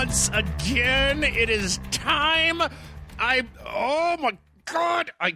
once again. It is time. Oh my God, I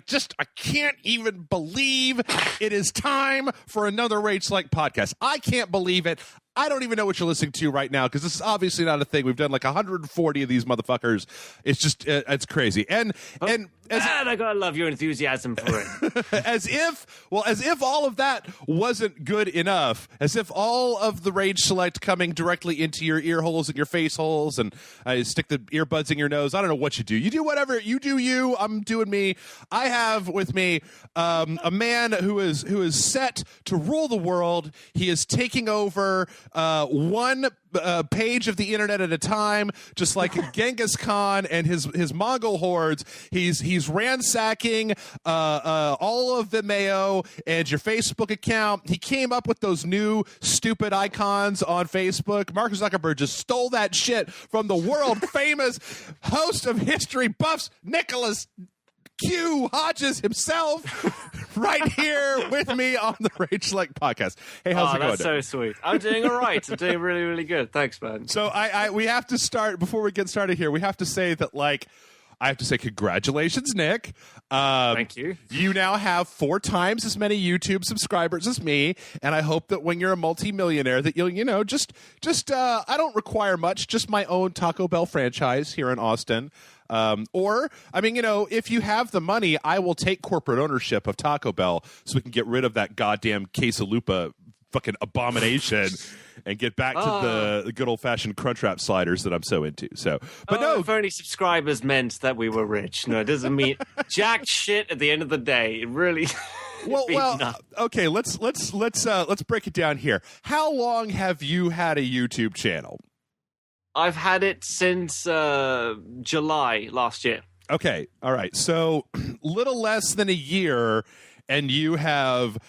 can't even believe it is time for another Rage Select podcast. I can't believe it. I don't even know what you're listening to right now because this is obviously not a thing. We've done like 140 of these motherfuckers. It's just, it's crazy. And I gotta love your enthusiasm for it. as if all of that wasn't good enough, as if all of the Rage Select coming directly into your ear holes and your face holes and stick the earbuds in your nose. I don't know what you do. You do whatever. You do you. I'm doing me. I have with me a man who is set to rule the world. He is taking over one page of the internet at a time, just like Genghis Khan and his Mongol hordes. He's ransacking all of Vimeo and your Facebook account. He came up with those new stupid icons on Facebook. Mark Zuckerberg just stole that shit from the world famous host of History Buffs, Nicholas Q. Hodges himself, right here with me on the Rage Select podcast. Hey, how's it going? That's so sweet. I'm doing all right. I'm doing really, really good. Thanks, man. So we have to start, before we get started here, we have to say that, like, I have to say congratulations, Nick. Thank you. You now have 4 times as many YouTube subscribers as me, and I hope that when you're a multimillionaire that you'll, just I don't require much, just my own Taco Bell franchise here in Austin. Or, I mean, if you have the money, I will take corporate ownership of Taco Bell so we can get rid of that goddamn quesalupa fucking abomination and get back to the good old-fashioned Crunchwrap sliders that I'm so into. So, but no, if only subscribers meant that we were rich. No, it doesn't mean jack shit at the end of the day. It really. Well, okay. Let's break it down here. How long have you had a YouTube channel? I've had it since July last year. Okay, all right. So, little less than a year, and you have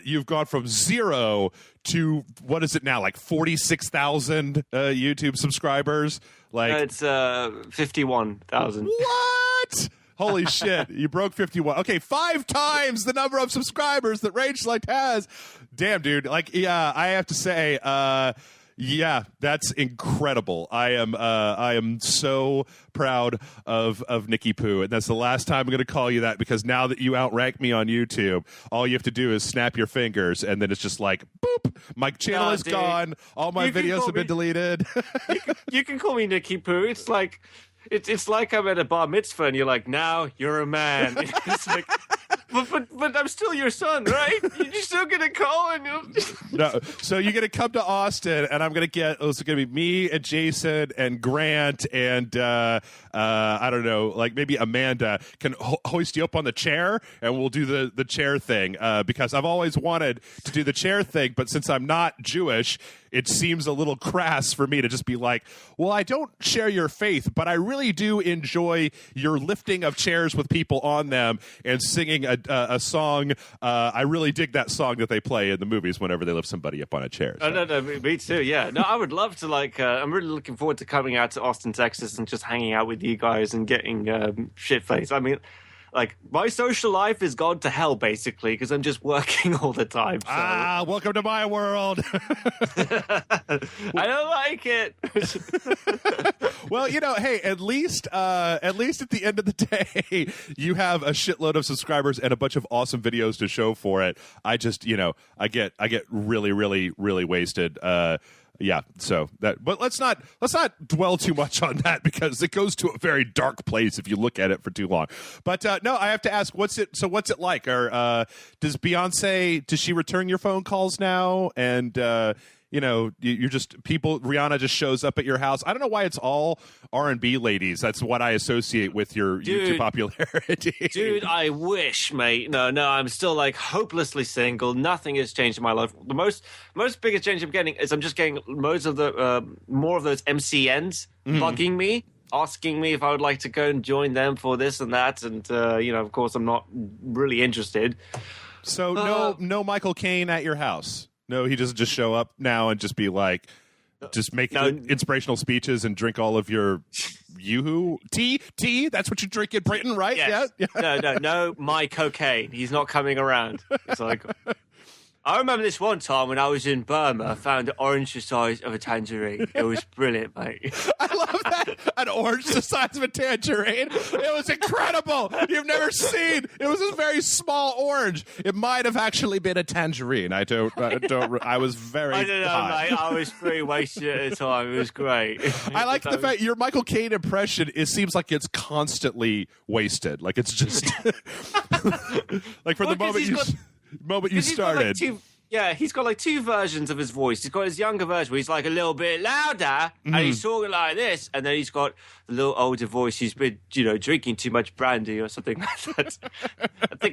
you've gone from 0 to what is it now? Like 46,000 YouTube subscribers. Like it's 51,000. What? Holy shit! You broke 51. Okay, 5 times the number of subscribers that Rage Select has. Damn, dude. Like, yeah, I have to say. Yeah, that's incredible. I am so proud of Nicky Poo, and that's the last time I'm going to call you that, because now that you outrank me on YouTube, all you have to do is snap your fingers, and then it's just like, boop, my channel is gone, all my videos have been deleted. You can call me Nicky Poo. It's like I'm at a bar mitzvah, and you're like, now you're a man. It's like, but I'm still your son, right? You're still gonna call and No, so you're gonna come to Austin, and I'm gonna get. It's gonna be me and Jason and Grant and I don't know, like maybe Amanda can hoist you up on the chair, and we'll do the chair thing because I've always wanted to do the chair thing, but since I'm not Jewish, it seems a little crass for me to just be like, well, I don't share your faith, but I really do enjoy your lifting of chairs with people on them and singing a song. I really dig that song that they play in the movies whenever they lift somebody up on a chair. So. No, me too, yeah. No, I would love to, I'm really looking forward to coming out to Austin, Texas and just hanging out with you guys and getting shit-faced. I mean, like, my social life has gone to hell, basically, because I'm just working all the time. So. Welcome to my world. I don't like it. Well, hey, at least at the end of the day, you have a shitload of subscribers and a bunch of awesome videos to show for it. I just, I get really, really, really wasted. Yeah, so that, but let's not dwell too much on that because it goes to a very dark place if you look at it for too long. But no, I have to ask, what's it like? Or does she return your phone calls now? And you're just Rihanna just shows up at your house. I don't know why it's all R&B ladies. That's what I associate with your YouTube popularity. Dude, I wish, mate. No, I'm still like hopelessly single. Nothing has changed in my life. The most biggest change I'm getting is I'm just getting most of the more of those MCNs bugging me, asking me if I would like to go and join them for this and that. And of course, I'm not really interested. So no Michael Caine at your house. No, he doesn't just show up now and just be like, just make inspirational speeches and drink all of your yoo-hoo tea. That's what you drink in Britain, right? Yes. Yeah. No, my cocaine. He's not coming around. It's like, I remember this one time when I was in Burma, I found an orange the size of a tangerine. It was brilliant, mate. I love that. An orange the size of a tangerine. It was incredible. You've never seen. It was a very small orange. It might have actually been a tangerine. I was very I don't know, high. mate. I was pretty wasted at the time. It was great. I like the fact your Michael Caine impression. It seems like it's constantly wasted. Like it's just like from the moment you started. He's got like two versions of his voice. He's got his younger version where he's like a little bit louder and he's talking like this, and then he's got a little older voice. He's been, drinking too much brandy or something like that.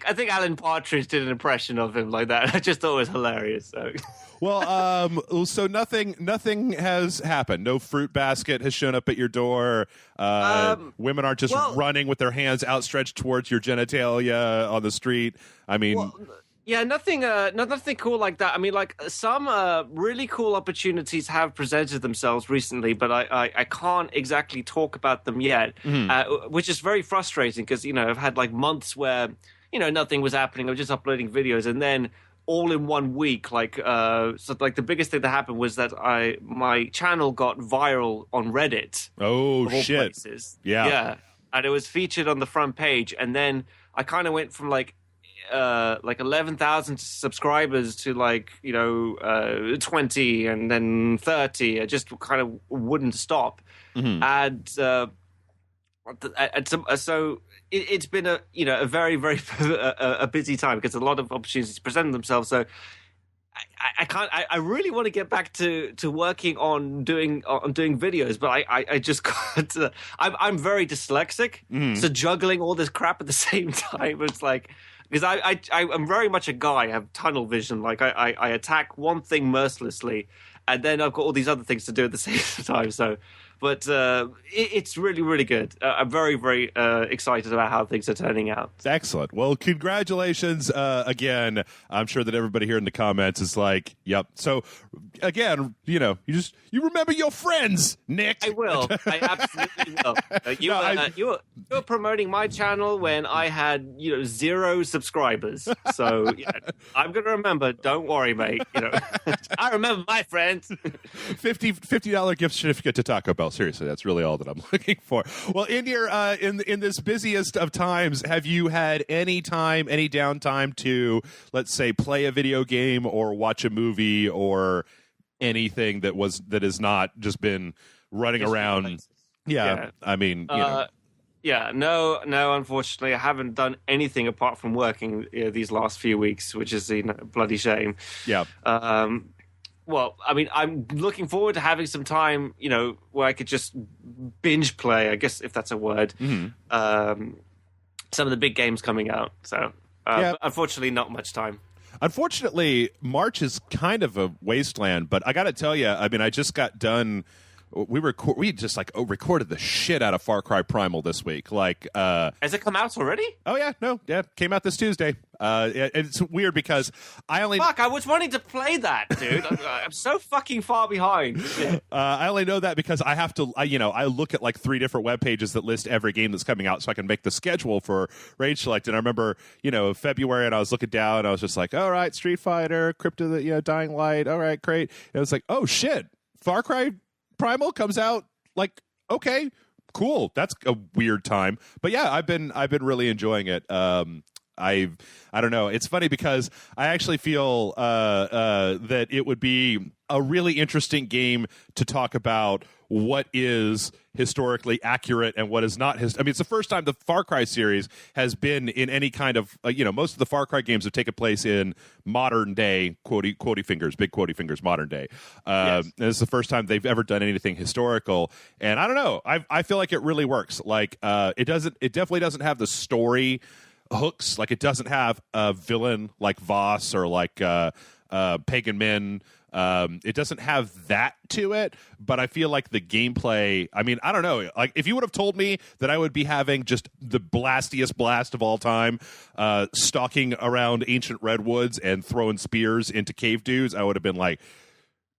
I think Alan Partridge did an impression of him like that. I just thought it was hilarious. So. Well, so nothing has happened. No fruit basket has shown up at your door. Women aren't just running with their hands outstretched towards your genitalia on the street. I mean. Yeah, nothing cool like that. I mean, like some really cool opportunities have presented themselves recently, but I can't exactly talk about them yet, which is very frustrating because, I've had like months where, nothing was happening. I was just uploading videos, and then all in 1 week, the biggest thing that happened was that my channel got viral on Reddit. Oh, shit. Places. Yeah. And it was featured on the front page, and then I kind of went from like 11,000 subscribers to 20 and then 30. I just kind of wouldn't stop. And so it's been a very, very a busy time because a lot of opportunities present themselves. So I really want to get back to working on doing videos, but I just can't. I'm very dyslexic, so juggling all this crap at the same time, it's like. Because I'm very much a guy. I have tunnel vision. Like I attack one thing mercilessly, and then I've got all these other things to do at the same time. So, but it's really, really good. I'm very, very excited about how things are turning out. Excellent. Well, congratulations again. I'm sure that everybody here in the comments is like, "Yep." So, again, you remember your friends, Nick. I will. I absolutely will. You were promoting my channel when I had 0 subscribers. So I'm gonna remember. Don't worry, mate. I remember my friends. $50 gift certificate to Taco Bell. Seriously, that's really all that I'm looking for. Well, in your in this busiest of times, have you had any downtime to, let's say, play a video game or watch a movie or anything that has not just been running around? Yeah, I mean, Yeah, no, unfortunately, I haven't done anything apart from working these last few weeks, which is a bloody shame. Yeah. Well, I mean, I'm looking forward to having some time, where I could just binge play, I guess, if that's a word, some of the big games coming out. So, but unfortunately, not much time. Unfortunately, March is kind of a wasteland, but I got to tell you, I mean, I just got done. We just recorded the shit out of Far Cry Primal this week. Has it come out already? Oh yeah, came out this Tuesday. It's weird because I was wanting to play that, dude. I'm so fucking far behind. I only know that because I have to. I look at like 3 different web pages that list every game that's coming out, so I can make the schedule for Rage Select. And I remember, February, and I was looking down, and I was just like, all right, Street Fighter, Crypto, Dying Light, all right, great. And it was like, oh shit, Far Cry Primal comes out, like, okay, cool. That's a weird time, but yeah, I've been really enjoying it. I don't know. It's funny because I actually feel that it would be a really interesting game to talk about what is historically accurate and what is not. I mean, it's the first time the Far Cry series has been in any kind of, most of the Far Cry games have taken place in modern day, quotey fingers, big quotey fingers, modern day. Yes. And it's the first time they've ever done anything historical. And I don't know. I feel like it really works. Like, it definitely doesn't have the story hooks. Like, it doesn't have a villain like Voss or like Pagan Min. It doesn't have that to it, but I feel like the gameplay, I mean, I don't know. Like, if you would have told me that I would be having just the blastiest blast of all time, stalking around ancient redwoods and throwing spears into cave dudes, I would have been like,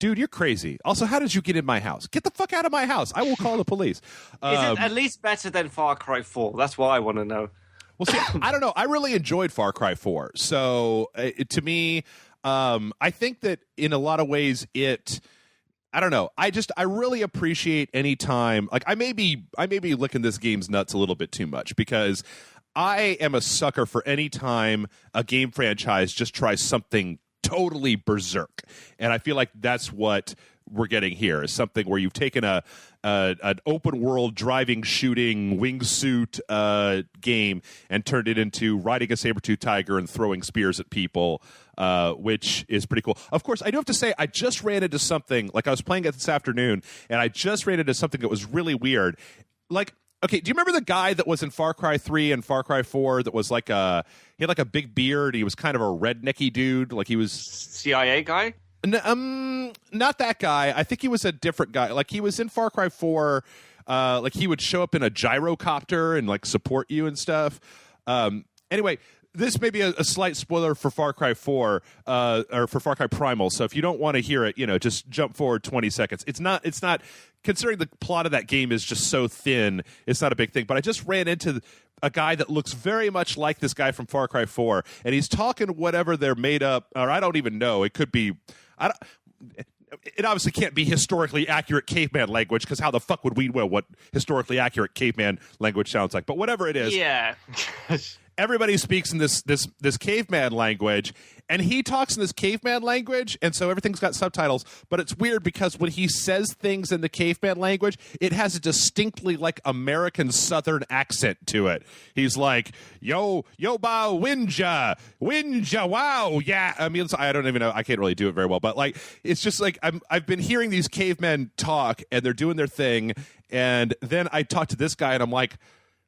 dude, you're crazy. Also, how did you get in my house? Get the fuck out of my house. I will call the police. Is it at least better than Far Cry 4? That's what I want to know. Well, see, I don't know. I really enjoyed Far Cry 4. So, to me, I think that in a lot of ways I don't know. I really appreciate any time. Like I may be licking this game's nuts a little bit too much because I am a sucker for any time a game franchise just tries something totally berserk, and I feel like that's what we're getting here is something where you've taken an open world driving, shooting, wingsuit game and turned it into riding a saber-toothed tiger and throwing spears at people, which is pretty cool. Of course, I do have to say I just ran into something, like I was playing it this afternoon, and I just ran into something that was really weird. Like, okay, do you remember the guy that was in Far Cry 3 and Far Cry 4 that was he had like a big beard, he was kind of a rednecky dude, like he was CIA guy? Not that guy. I think he was a different guy. Like he was in Far Cry 4. Like he would show up in a gyrocopter and like support you and stuff. Anyway, this may be a slight spoiler for Far Cry 4 or for Far Cry Primal. So if you don't want to hear it, just jump forward 20 seconds. It's not considering the plot of that game is just so thin. It's not a big thing. But I just ran into a guy that looks very much like this guy from Far Cry 4, and he's talking whatever they're made up, or I don't even know. It could be. It obviously can't be historically accurate caveman language, because how the fuck would we know what historically accurate caveman language sounds like? But whatever it is, yeah. Everybody speaks in this caveman language, and he talks in this caveman language, and so everything's got subtitles. But it's weird because when he says things in the caveman language, it has a distinctly like American Southern accent to it. He's like, "Yo, ba, winja, wow, yeah." I mean, I don't even know. I can't really do it very well, but like, it's just like I've been hearing these cavemen talk, and they're doing their thing, and then I talk to this guy, and I'm like,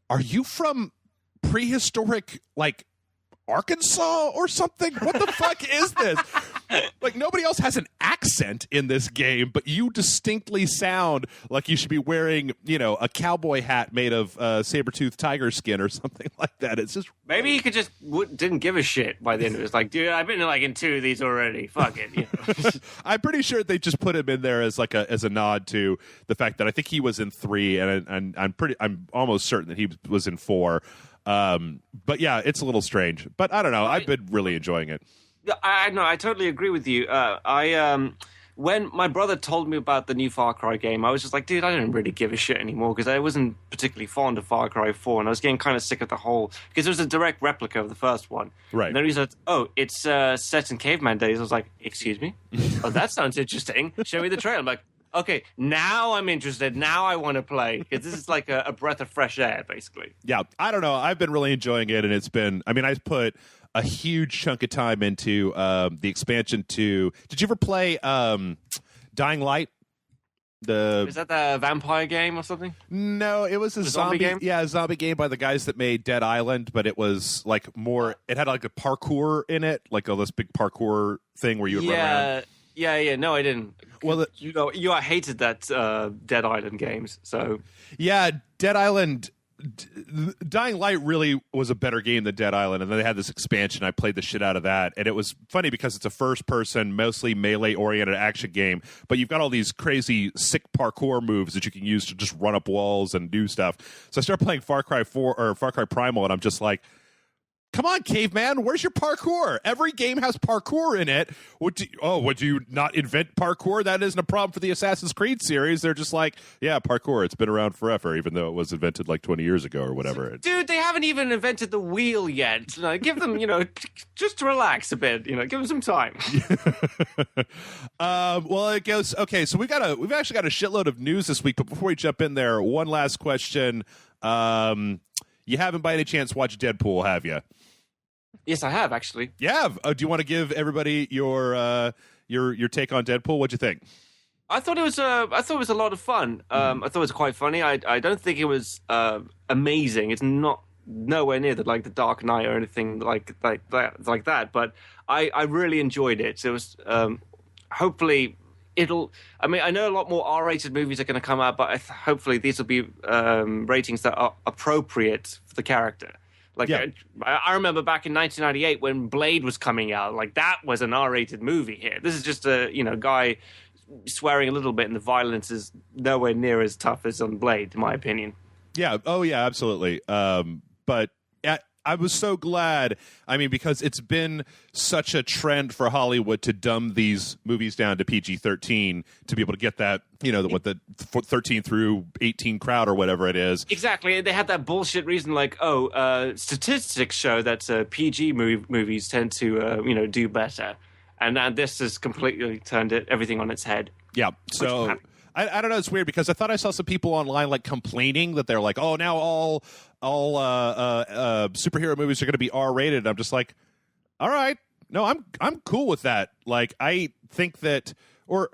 "Are you from prehistoric like Arkansas or something? What the fuck is this?" Like nobody else has an accent in this game, but you distinctly sound like you should be wearing, a cowboy hat made of saber-toothed tiger skin or something like that. It's just maybe he could just didn't give a shit by the end of it. It's like, dude, I've been in two of these already. Fuck it. I'm pretty sure they just put him in there as like as a nod to the fact that I think he was in 3, and I'm almost certain that he was in 4. But yeah, it's a little strange, but I don't know. I've been really enjoying it. I totally agree with you. When my brother told me about the new Far Cry game, I was just like, dude, I don't really give a shit anymore, because I wasn't particularly fond of Far Cry 4, and I was getting kind of sick of the whole, because it was a direct replica of the first one. Right. And then he said, "Oh, it's set in caveman days." I was like, "Excuse me? Oh, that sounds interesting. Show me the trailer." I'm like, okay, now I'm interested. Now I want to play, because this is like a breath of fresh air, basically. Yeah, I don't know. I've been really enjoying it, and it's been. I mean, I put a huge chunk of time into the expansion to. Did you ever play Dying Light? Is that the vampire game or something? No, it was a zombie game. Yeah, a zombie game by the guys that made Dead Island, but it was like more. It had like a parkour in it, like this big parkour thing where you would run around. Yeah. No, I didn't. Well, I hated that Dead Island games. So yeah, Dead Island. Dying Light really was a better game than Dead Island, and then they had this expansion. I played the shit out of that, and it was funny because it's a first-person, mostly melee-oriented action game, but you've got all these crazy, sick parkour moves that you can use to just run up walls and do stuff. So I started playing Far Cry 4 or Far Cry Primal, and I'm just like, come on, caveman, where's your parkour? Every game has parkour in it. Would you not invent parkour? That isn't a problem for the Assassin's Creed series. They're just like, yeah, parkour, it's been around forever, even though it was invented like 20 years ago or whatever. Dude, they haven't even invented the wheel yet. Give them, just relax a bit. Give them some time. Well, it goes, okay, so we've actually got a shitload of news this week, but before we jump in there, one last question. You haven't by any chance watched Deadpool, have you? Yes, I have, actually. You have? Do you want to give everybody your take on Deadpool? What'd you think? I thought it was a lot of fun. I thought it was quite funny. I don't think it was amazing. It's not nowhere near the Dark Knight or anything like that. But I really enjoyed it. It was hopefully I know a lot more R-rated movies are going to come out, but hopefully these will be ratings that are appropriate for the character. I remember back in 1998 when Blade was coming out, that was an R-rated movie here. This is just a guy swearing a little bit, and the violence is nowhere near as tough as on Blade, in my opinion. Yeah. Oh, yeah, absolutely. But I was so glad. I mean, because it's been such a trend for Hollywood to dumb these movies down to PG-13 to be able to get that, the 13 through 18 crowd or whatever it is. Exactly. They had that bullshit reason like, statistics show that PG movies tend to, do better. And this has completely turned everything on its head. Yeah. So I don't know. It's weird because I thought I saw some people online like complaining that they're like, oh, now all superhero movies are going to be R-rated. I'm just like, all right, no, I'm cool with that. Like, I think that, or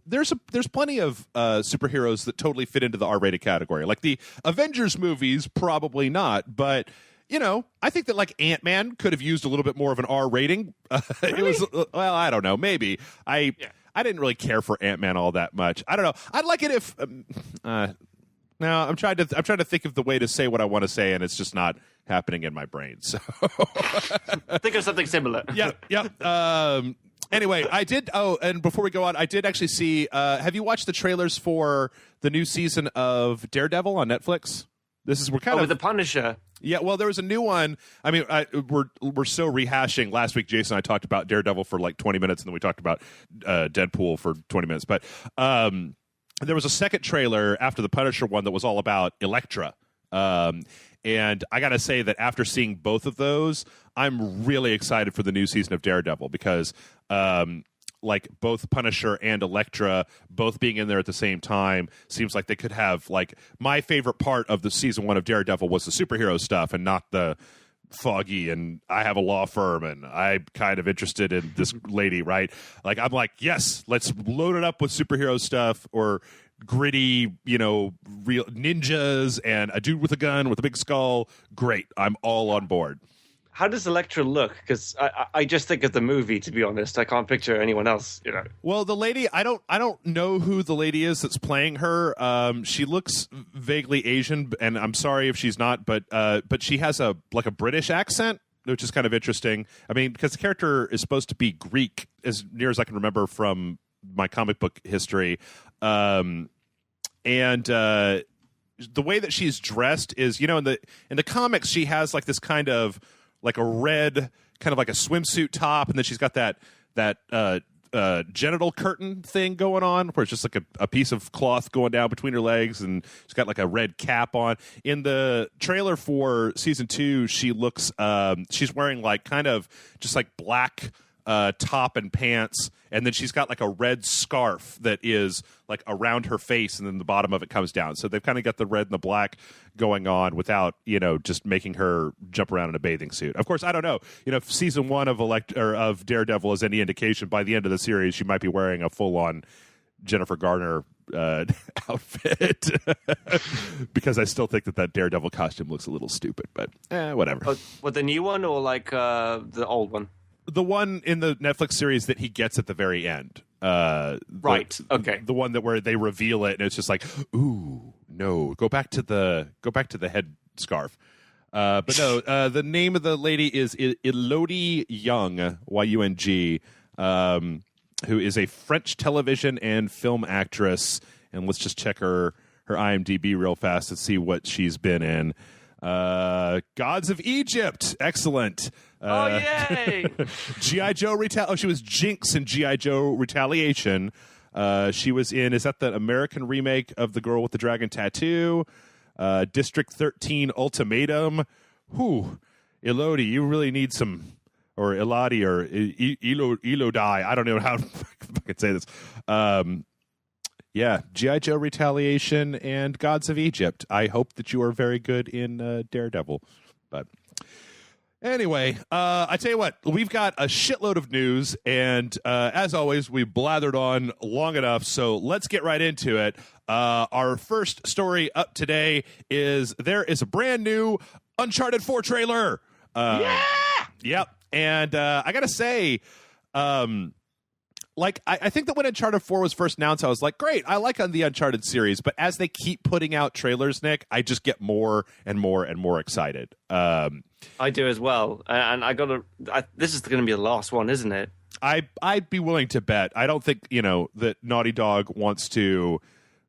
there's plenty of superheroes that totally fit into the R-rated category. Like the Avengers movies, probably not, but. I think that like Ant-Man could have used a little bit more of an R rating. Really? It was I don't know, maybe. I didn't really care for Ant-Man all that much. I don't know. I'd like it if no, I'm trying to think of the way to say what I want to say, and it's just not happening in my brain. So think of something similar. Yeah. Anyway, I did. Oh, and before we go on, I did actually see. Have you watched the trailers for the new season of Daredevil on Netflix? We're kind of with the Punisher. Yeah, well, there was a new one. I mean, we're so rehashing. Last week, Jason and I talked about Daredevil for like 20 minutes, and then we talked about Deadpool for 20 minutes. But there was a second trailer after the Punisher one that was all about Elektra. And I got to say that after seeing both of those, I'm really excited for the new season of Daredevil because like both Punisher and Elektra both being in there at the same time seems like they could have like my favorite part of the season 1 of Daredevil was the superhero stuff and not the foggy and I have a law firm and I'm kind of interested in this lady, right? Like I'm like, yes, let's load it up with superhero stuff or gritty, real ninjas and a dude with a gun with a big skull. Great. I'm all on board. How does Elektra look? Because I just think of the movie, to be honest. I can't picture anyone else, Well, the lady, I don't know who the lady is that's playing her. She looks vaguely Asian, and I'm sorry if she's not, but she has a British accent, which is kind of interesting. I mean, because the character is supposed to be Greek, as near as I can remember from my comic book history. And the way that she's dressed is, in the comics, she has like this kind of like a red kind of like a swimsuit top, and then she's got that genital curtain thing going on where it's just like a piece of cloth going down between her legs, and she's got like a red cap on. In the trailer for season 2, she looks she's wearing like kind of just like black top and pants, and then she's got like a red scarf that is like around her face, and then the bottom of it comes down. So they've kind of got the red and the black going on without just making her jump around in a bathing suit. Of course, I don't know. If season 1 of Daredevil is any indication, by the end of the series, she might be wearing a full-on Jennifer Garner outfit because I still think that Daredevil costume looks a little stupid, but whatever. Oh, what, the new one or like the old one? The one in the Netflix series that he gets at the very end. Right. Okay. The one where they reveal it and it's just like, ooh, no, go back to the head scarf. But no, the name of the lady is Elodie Yung, Y-U-N-G, who is a French television and film actress. And let's just check her IMDb real fast and see what she's been in. Gods of Egypt, excellent. Oh yay! G.I. Joe she was Jinx in G.I. Joe Retaliation. She was in, is that the American remake of The Girl with the Dragon Tattoo? District 13 Ultimatum. Whew, Elodie, you really need some, or Elodie, or Elodie. I don't know how I can say this. Yeah, G.I. Joe Retaliation and Gods of Egypt. I hope that you are very good in Daredevil. But anyway, I tell you what, we've got a shitload of news, and as always, we blathered on long enough, so let's get right into it. Our first story up today is there is a brand new Uncharted 4 trailer. Yeah! Yep, and I got to say, I think that when Uncharted 4 was first announced, I was like, great, I like the Uncharted series. But as they keep putting out trailers, Nick, I just get more and more and more excited. I do as well. And this is going to be the last one, isn't it? I'd be willing to bet. I don't think, that Naughty Dog wants to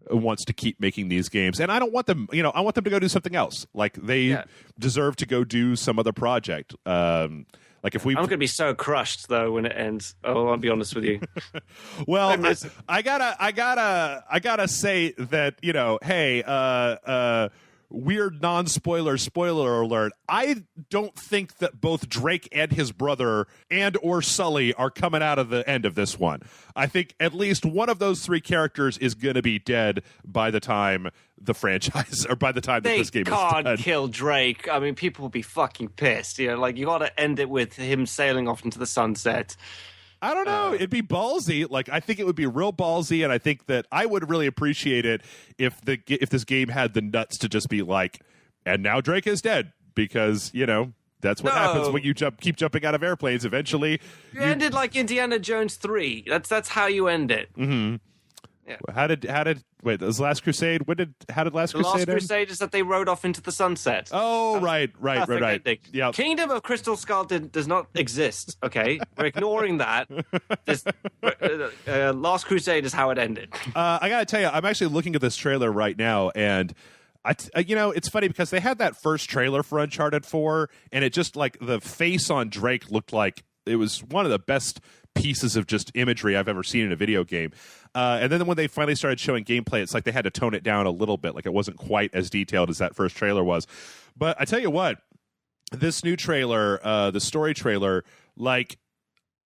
wants to keep making these games, and I don't want them. I want them to go do something else. Like they deserve to go do some other project. Like if we, I'm going to be so crushed though when it ends. Oh, I'll be honest with you. Well, I gotta say that hey, weird non-spoiler spoiler alert. I don't think that both Drake and his brother and or Sully are coming out of the end of this one. I think at least one of those three characters is going to be dead by the time the franchise, or by the time that this game is done. They can't kill Drake. I mean, people will be fucking pissed. Like you got to end it with him sailing off into the sunset. I don't know. It'd be ballsy. Like, I think it would be real ballsy, and I think that I would really appreciate it if this game had the nuts to just be like, and now Drake is dead, because that's what happens when you keep jumping out of airplanes. Eventually, you ended like Indiana Jones 3. That's how you end it. Mm-hmm. Yeah. How did wait? This Last Crusade? How did Last Crusade end? The Last Crusade is that they rode off into the sunset. Oh, right. Yeah. Kingdom of Crystal Skull does not exist. Okay, we're ignoring that. Last Crusade is how it ended. I gotta tell you, I'm actually looking at this trailer right now, and it's funny because they had that first trailer for Uncharted 4, and it just like the face on Drake looked like it was one of the best pieces of just imagery I've ever seen in a video game. And then when they finally started showing gameplay, it's like they had to tone it down a little bit. Like it wasn't quite as detailed as that first trailer was. But I tell you what, this new trailer, the story trailer, like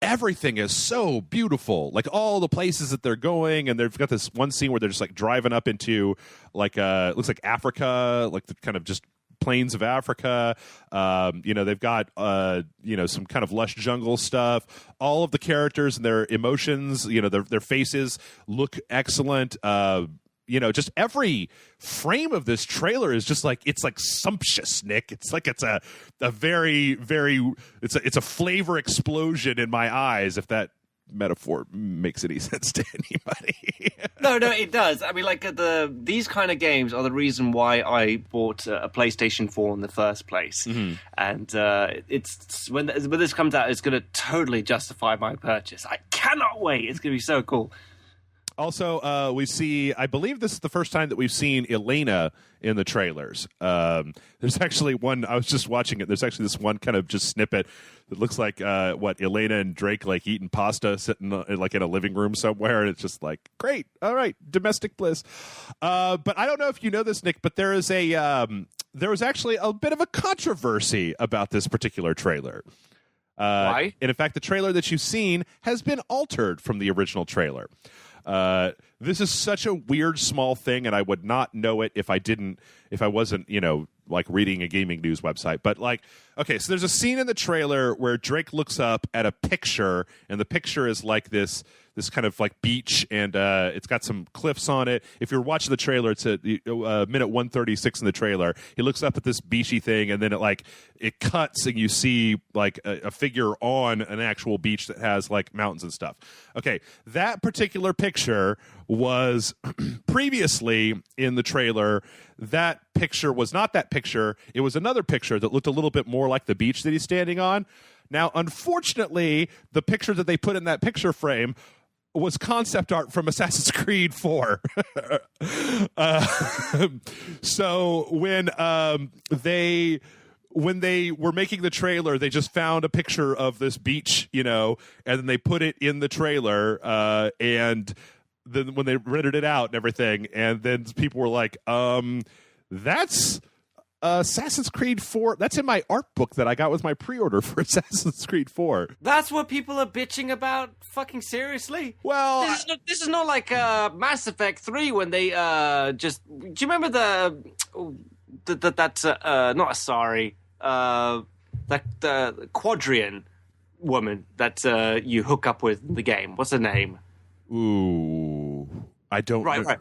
everything is so beautiful. Like all the places that they're going, and they've got this one scene where they're just like driving up into like it looks like Africa, like the kind of just plains of Africa. They've got some kind of lush jungle stuff. All of the characters and their emotions, their faces look excellent. Just every frame of this trailer is just like, it's like sumptuous, Nick. It's like it's a very, very, it's a flavor explosion in my eyes, if that metaphor makes any sense to anybody. No, it does. I mean, like these kind of games are the reason why I bought a PlayStation 4 in the first place. Mm-hmm. And it's when this comes out, it's going to totally justify my purchase. I cannot wait. It's going to be so cool. Also, we see, I believe this is the first time that we've seen Elena in the trailers. There's actually one, I was just watching it, there's actually this one kind of just snippet that looks like, Elena and Drake, like, eating pasta, sitting, like, in a living room somewhere, and it's just like, great, all right, domestic bliss. But I don't know if you know this, Nick, but there was actually a bit of a controversy about this particular trailer. Why? And in fact, the trailer that you've seen has been altered from the original trailer. This is such a weird small thing, and I would not know it if I wasn't, like reading a gaming news website. But like, okay, so there's a scene in the trailer where Drake looks up at a picture, and the picture is like this kind of like beach, and it's got some cliffs on it. If you're watching the trailer, it's at minute 136 in the trailer. He looks up at this beachy thing, and then it cuts, and you see like a figure on an actual beach that has like mountains and stuff. Okay, that particular picture was previously in the trailer. That picture was not that picture. It was another picture that looked a little bit more like the beach that he's standing on. Now, unfortunately, the picture that they put in that picture frame was concept art from Assassin's Creed 4. So when they were making the trailer, they just found a picture of this beach, and then they put it in the trailer, and then when they rendered it out and everything, and then people were like, that's Assassin's Creed 4. That's in my art book that I got with my pre-order for Assassin's Creed 4. That's what people are bitching about? Fucking seriously? Well, this is not like Mass Effect 3 when they just... Do you remember that Quadrian woman that you hook up with in the game? What's her name? Ooh, I don't... Right.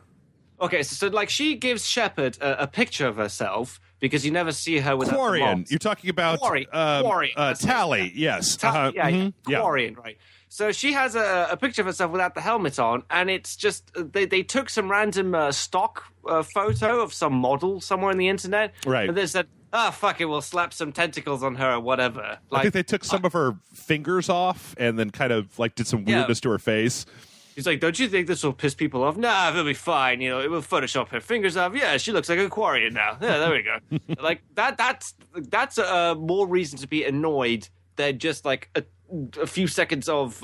Okay, so like she gives Shepard a picture of herself because you never see her without Quarian. the mods. You're talking about Quarian. Tally, yes. Quarian, right. So she has a picture of herself without the helmet on, and it's just, they took some random stock photo of some model somewhere on the internet. Right. And they said, fuck it, we'll slap some tentacles on her or whatever. I think they took some of her fingers off and then kind of like did some weirdness to her face. He's like, don't you think this will piss people off? Nah, it'll be fine. You know, it will Photoshop her fingers off. Yeah, she looks like a Aquarian now. Yeah, there we go. Like that's more reason to be annoyed than just like a few seconds of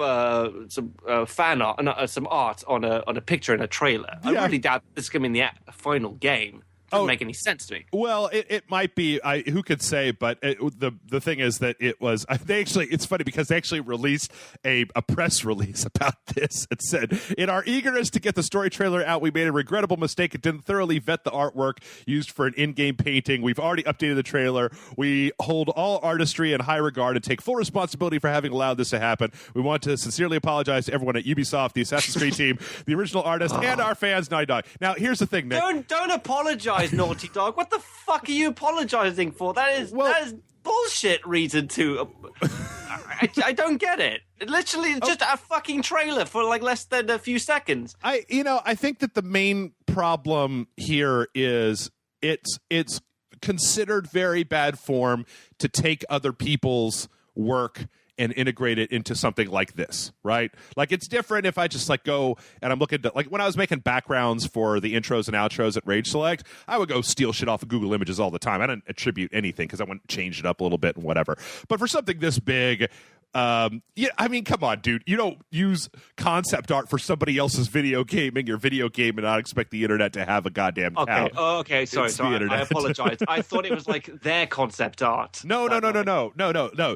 some fan art, some art on a picture in a trailer. I really doubt this is going to be in the final game. Doesn't make any sense to me. Well, it might be. Who could say? But the thing is that it was. They actually. It's funny because they actually released a press release about this. It said, "In our eagerness to get the story trailer out, we made a regrettable mistake. It didn't thoroughly vet the artwork used for an in-game painting. We've already updated the trailer. We hold all artistry in high regard and take full responsibility for having allowed this to happen. We want to sincerely apologize to everyone at Ubisoft, the Assassin's Creed team, the original artist, and our fans, Naughty Dog." Now, here's the thing, Nick. Don't apologize. Naughty Dog, what the fuck are you apologizing for? That is bullshit reason to. I don't get it. Literally, just a fucking trailer for like less than a few seconds. I think that the main problem here is it's considered very bad form to take other people's work and integrate it into something like this, right? Like, it's different if I just like go and I'm looking to, like, when I was making backgrounds for the intros and outros at Rage Select, I would go steal shit off of Google Images all the time. I didn't attribute anything because I want to change it up a little bit and whatever. But for something this big, I mean, come on, dude. You don't use concept art for somebody else's video game in your video game and not expect the internet to have a goddamn cow. Okay. Sorry. I apologize. I thought it was like their concept art. No.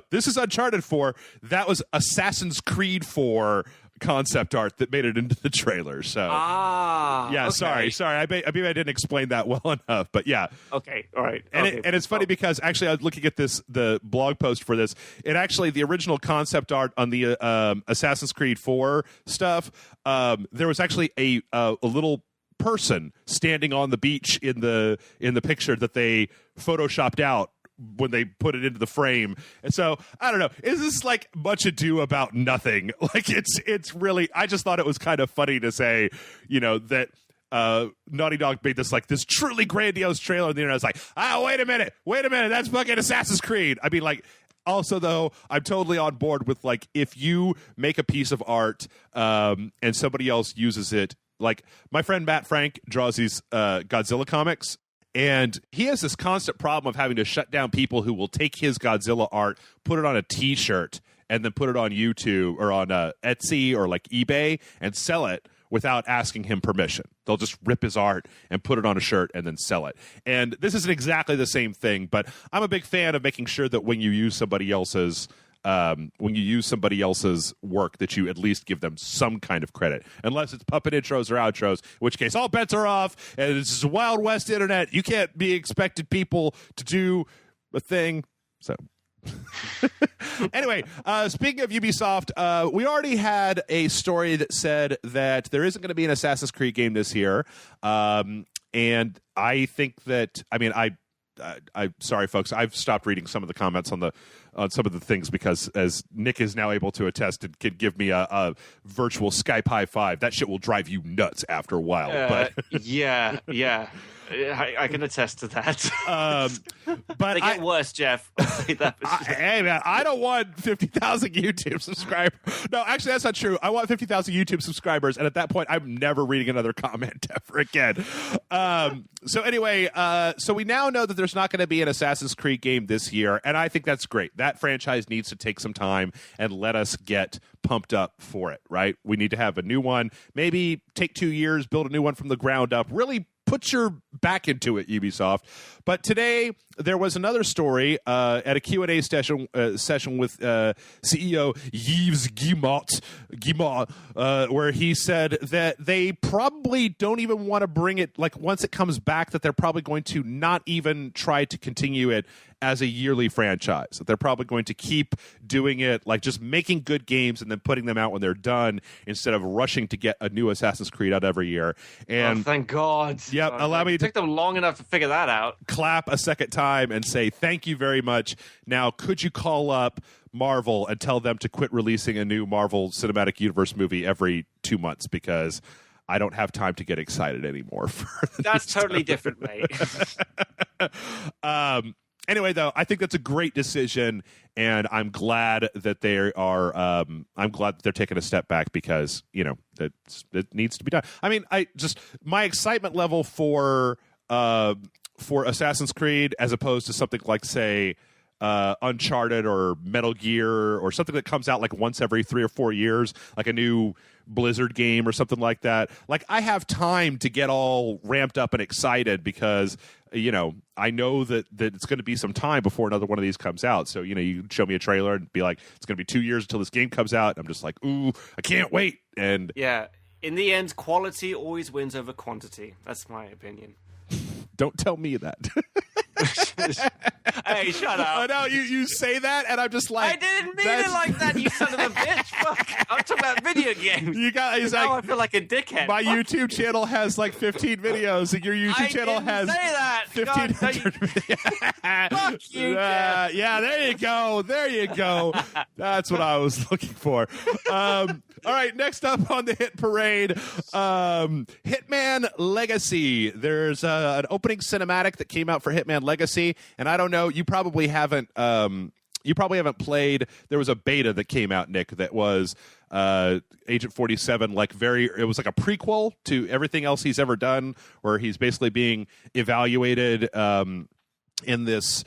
This is Uncharted 4. That was Assassin's Creed 4 concept art that made it into the trailer. So okay. sorry. I didn't explain that well enough, but yeah. Okay, all right. And it's funny because actually I was looking at the blog post for this. It actually, the original concept art on the Assassin's Creed 4 stuff, there was actually a little person standing on the beach in the picture that they photoshopped out when they put it into the frame. And so I don't know, is this like much ado about nothing? Like, it's really, I just thought it was kind of funny to say, that Naughty Dog made this truly grandiose trailer, and the internet was like, wait a minute, that's fucking Assassin's Creed. I mean, like, also, though, I'm totally on board with, like, if you make a piece of art and somebody else uses it, like, my friend Matt Frank draws these Godzilla comics, and he has this constant problem of having to shut down people who will take his Godzilla art, put it on a T-shirt, and then put it on YouTube or on Etsy or like eBay and sell it without asking him permission. They'll just rip his art and put it on a shirt and then sell it. And this isn't exactly the same thing, but I'm a big fan of making sure that when you use somebody else's work, that you at least give them some kind of credit, unless it's puppet intros or outros, in which case all bets are off, and it's just a Wild West internet. You can't be expected people to do a thing. So anyway, speaking of Ubisoft, we already had a story that said that there isn't going to be an Assassin's Creed game this year, and I think that, I mean, I'm sorry, folks, I've stopped reading some of the comments on some of the things because, as Nick is now able to attest, it could give me a virtual Skype high five. That shit will drive you nuts after a while. Yeah. I can attest to that. But they get worse, Jeff. Hey, man, I don't want 50,000 YouTube subscribers. No, actually, that's not true. I want 50,000 YouTube subscribers, and at that point, I'm never reading another comment ever again. So anyway, so we now know that there's not going to be an Assassin's Creed game this year, and I think that's great. That franchise needs to take some time and let us get pumped up for it, right? We need to have a new one. Maybe take 2 years, build a new one from the ground up, really put your back into it, Ubisoft. But today there was another story at a Q&A session with CEO Yves Guillemot, where he said that they probably don't even want to bring it, like, once it comes back, that they're probably going to not even try to continue it as a yearly franchise. That they're probably going to keep doing it, like just making good games and then putting them out when they're done, instead of rushing to get a new Assassin's Creed out every year. And thank God. Yep, allow me to take them long enough to figure that out. Clap a second time and say thank you very much. Now, could you call up Marvel and tell them to quit releasing a new Marvel Cinematic Universe movie every 2 months, because I don't have time to get excited anymore for That's totally different, mate. Anyway, though, I think that's a great decision, and I'm glad that they are. I'm glad that they're taking a step back because it needs to be done. I mean, my excitement level for Assassin's Creed, as opposed to something like, say, Uncharted or Metal Gear or something that comes out like once every 3 or 4 years, like a new Blizzard game or something like that. Like, I have time to get all ramped up and excited because I know that it's going to be some time before another one of these comes out. So you show me a trailer and be like, it's going to be 2 years until this game comes out, and I'm just like, ooh, I can't wait. And yeah, in the end, quality always wins over quantity. That's my opinion. Don't tell me that. Hey, shut up. I know you say that, and I'm just like, I didn't mean it like that, you son of a bitch. Fuck. I'm talking about video games. Now I feel like a dickhead. My YouTube channel has like 15 videos, and your YouTube channel has 1,500 videos. Fuck you, yeah, there you go. There you go. That's what I was looking for. All right, next up on the hit parade, Hitman Legacy. There's an opening cinematic that came out for Hitman Legacy, and I don't know, you probably haven't played. There was a beta that came out, Nick, that was Agent 47, it was like a prequel to everything else he's ever done, where he's basically being evaluated in this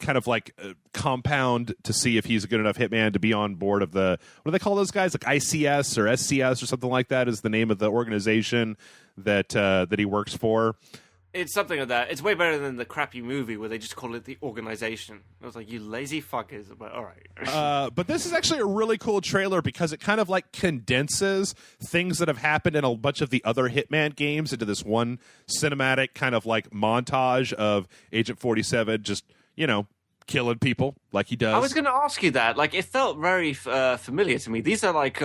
kind of like compound to see if he's a good enough hitman to be on board of the, what do they call those guys, like ICS or SCS or something like that is the name of the organization that he works for. It's something like that. It's way better than the crappy movie where they just call it the organization. I was like, you lazy fuckers. But all right. But this is actually a really cool trailer because it kind of like condenses things that have happened in a bunch of the other Hitman games into this one cinematic kind of like montage of Agent 47 just, killing people like he does. I was going to ask you that. Like, it felt very familiar to me. These are like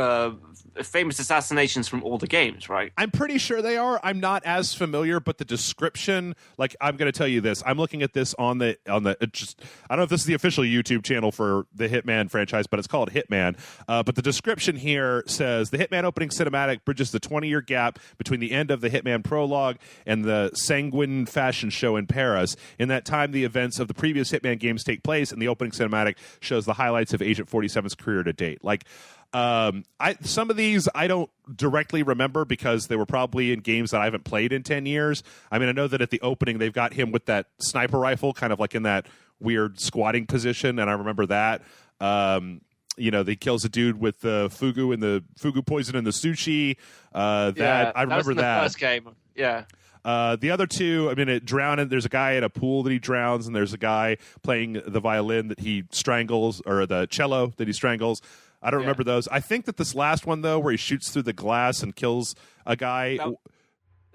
famous assassinations from all the games, right? I'm pretty sure they are. I'm not as familiar, but the description, like, I'm going to tell you this. I'm looking at this on the I don't know if this is the official YouTube channel for the Hitman franchise, but it's called Hitman. But the description here says the Hitman opening cinematic bridges the 20-year gap between the end of the Hitman prologue and the Sanguine fashion show in Paris. In that time, the events of the previous Hitman games take place, and the opening cinematic shows the highlights of Agent 47's career to date. Like, some of these I don't directly remember because they were probably in games that I haven't played in 10 years. I mean, I know that at the opening they've got him with that sniper rifle kind of like in that weird squatting position, and I remember that. He kills a dude with the fugu and the fugu poison in the sushi. I remember was in that. The first game. Yeah. The other two, I mean, there's a guy in a pool that he drowns, and there's a guy playing the violin that he strangles, or the cello that he strangles. I don't remember those. I think that this last one, though, where he shoots through the glass and kills a guy.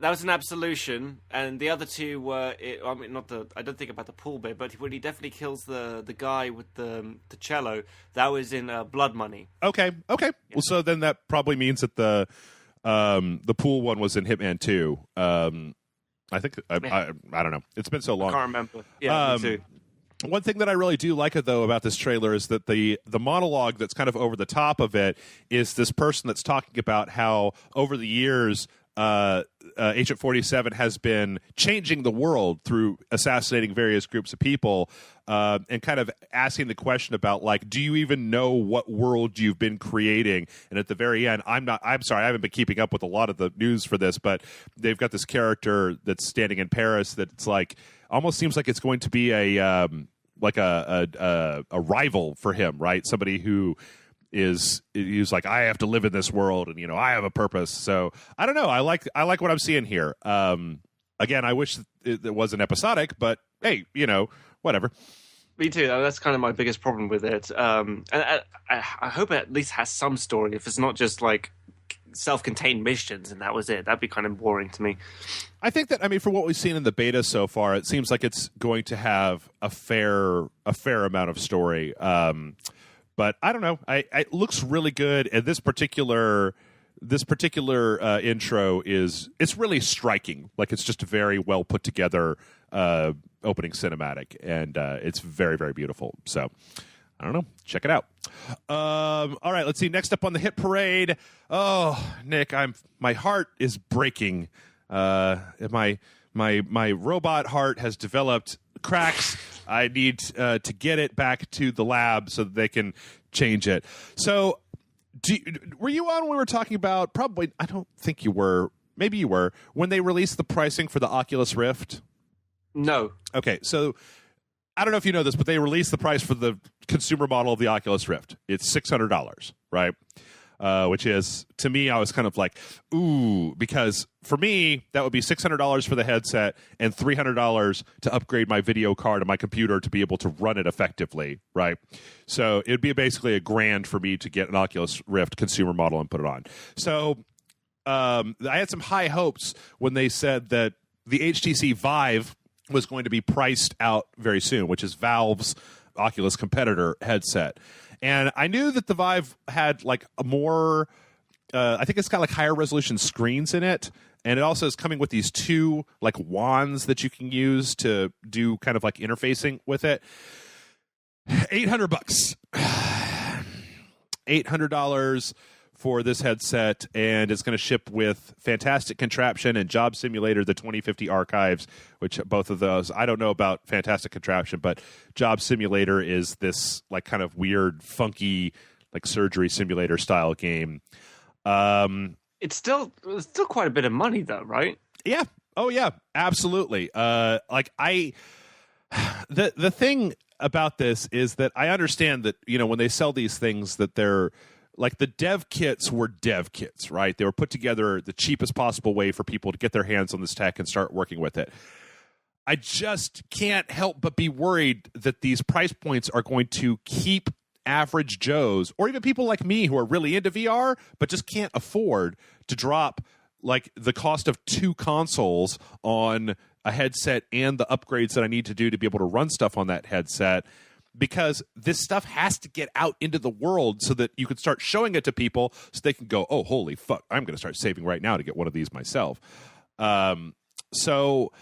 That was an absolution, and the other two were. I don't think about the pool bit, but when he definitely kills the guy with the cello, that was in Blood Money. Okay. Yeah. Well, so then that probably means that the pool one was in Hitman 2. I think I don't know. It's been so long. I can't remember. Yeah, me too. One thing that I really do like, though, about this trailer is that the monologue that's kind of over the top of it is this person that's talking about how over the years Agent 47 has been changing the world through assassinating various groups of people, and kind of asking the question about, like, do you even know what world you've been creating? And at the very end, I'm sorry, I haven't been keeping up with a lot of the news for this, but they've got this character that's standing in Paris that's like almost seems like it's going to be a rival for him, right? Somebody who he's like, I have to live in this world, and I have a purpose. So I don't know. I like what I'm seeing here. Again, I wish it wasn't episodic, but hey, whatever. Me too. That's kind of my biggest problem with it. And I hope it at least has some story. If it's not just like self-contained missions and that was it, that'd be kind of boring to me. I think that, for what we've seen in the beta so far, it seems like it's going to have a fair amount of story. But I don't know. It looks really good, and this particular intro it's really striking. Like, it's just a very well put together opening cinematic, and it's very, very beautiful. So I don't know. Check it out. All right, let's see. Next up on the hit parade. Oh, Nick, my heart is breaking. My robot heart has developed cracks. I need to get it back to the lab so that they can change it. So were you on when we were talking about, probably, I don't think you were, maybe you were, when they released the pricing for the Oculus Rift? No. Okay, so I don't know if you know this, but they released the price for the consumer model of the Oculus Rift. It's $600, right? Which is, to me, I was kind of like, ooh, because for me, that would be $600 for the headset and $300 to upgrade my video card on my computer to be able to run it effectively, right? So it'd be basically $1,000 for me to get an Oculus Rift consumer model and put it on. So I had some high hopes when they said that the HTC Vive was going to be priced out very soon, which is Valve's Oculus competitor headset. And I knew that the Vive had like a more, I think it's got like higher resolution screens in it. And it also is coming with these 2 like wands that you can use to do kind of like interfacing with it. $800. $800 for this headset, and it's going to ship with Fantastic Contraption and Job Simulator, the 2050 archives, which both of those, I don't know about Fantastic Contraption, but Job Simulator is this like kind of weird, funky, like surgery simulator style game. It's still quite a bit of money though, right? Yeah. Oh yeah, absolutely. The thing about this is that I understand that, you know, when they sell these things that they're like, the dev kits were dev kits, right? They were put together the cheapest possible way for people to get their hands on this tech and start working with it. I just can't help but be worried that these price points are going to keep average Joes, or even people like me who are really into VR but just can't afford to drop like the cost of 2 consoles on a headset and the upgrades that I need to do to be able to run stuff on that headset, because this stuff has to get out into the world so that you can start showing it to people so they can go, oh, holy fuck, I'm going to start saving right now to get one of these myself. So,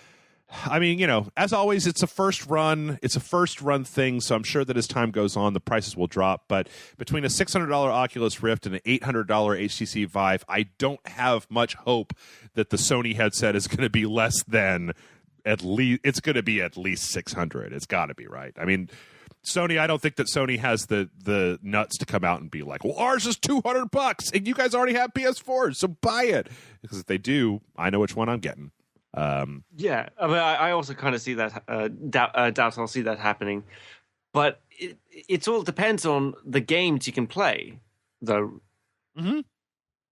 I mean, you know, as always, it's a first run thing, so I'm sure that as time goes on, the prices will drop. But between a $600 Oculus Rift and an $800 HTC Vive, I don't have much hope that the Sony headset is going to be less than it's going to be at least $600. It's got to be, right? I mean, Sony, I don't think that Sony has the nuts to come out and be like, well, ours is $200 and you guys already have PS4s, so buy it. Because if they do, I know which one I'm getting. Yeah, I mean, I also kind of see that, doubt I'll see that happening. But it all depends on the games you can play, though. Mm-hmm.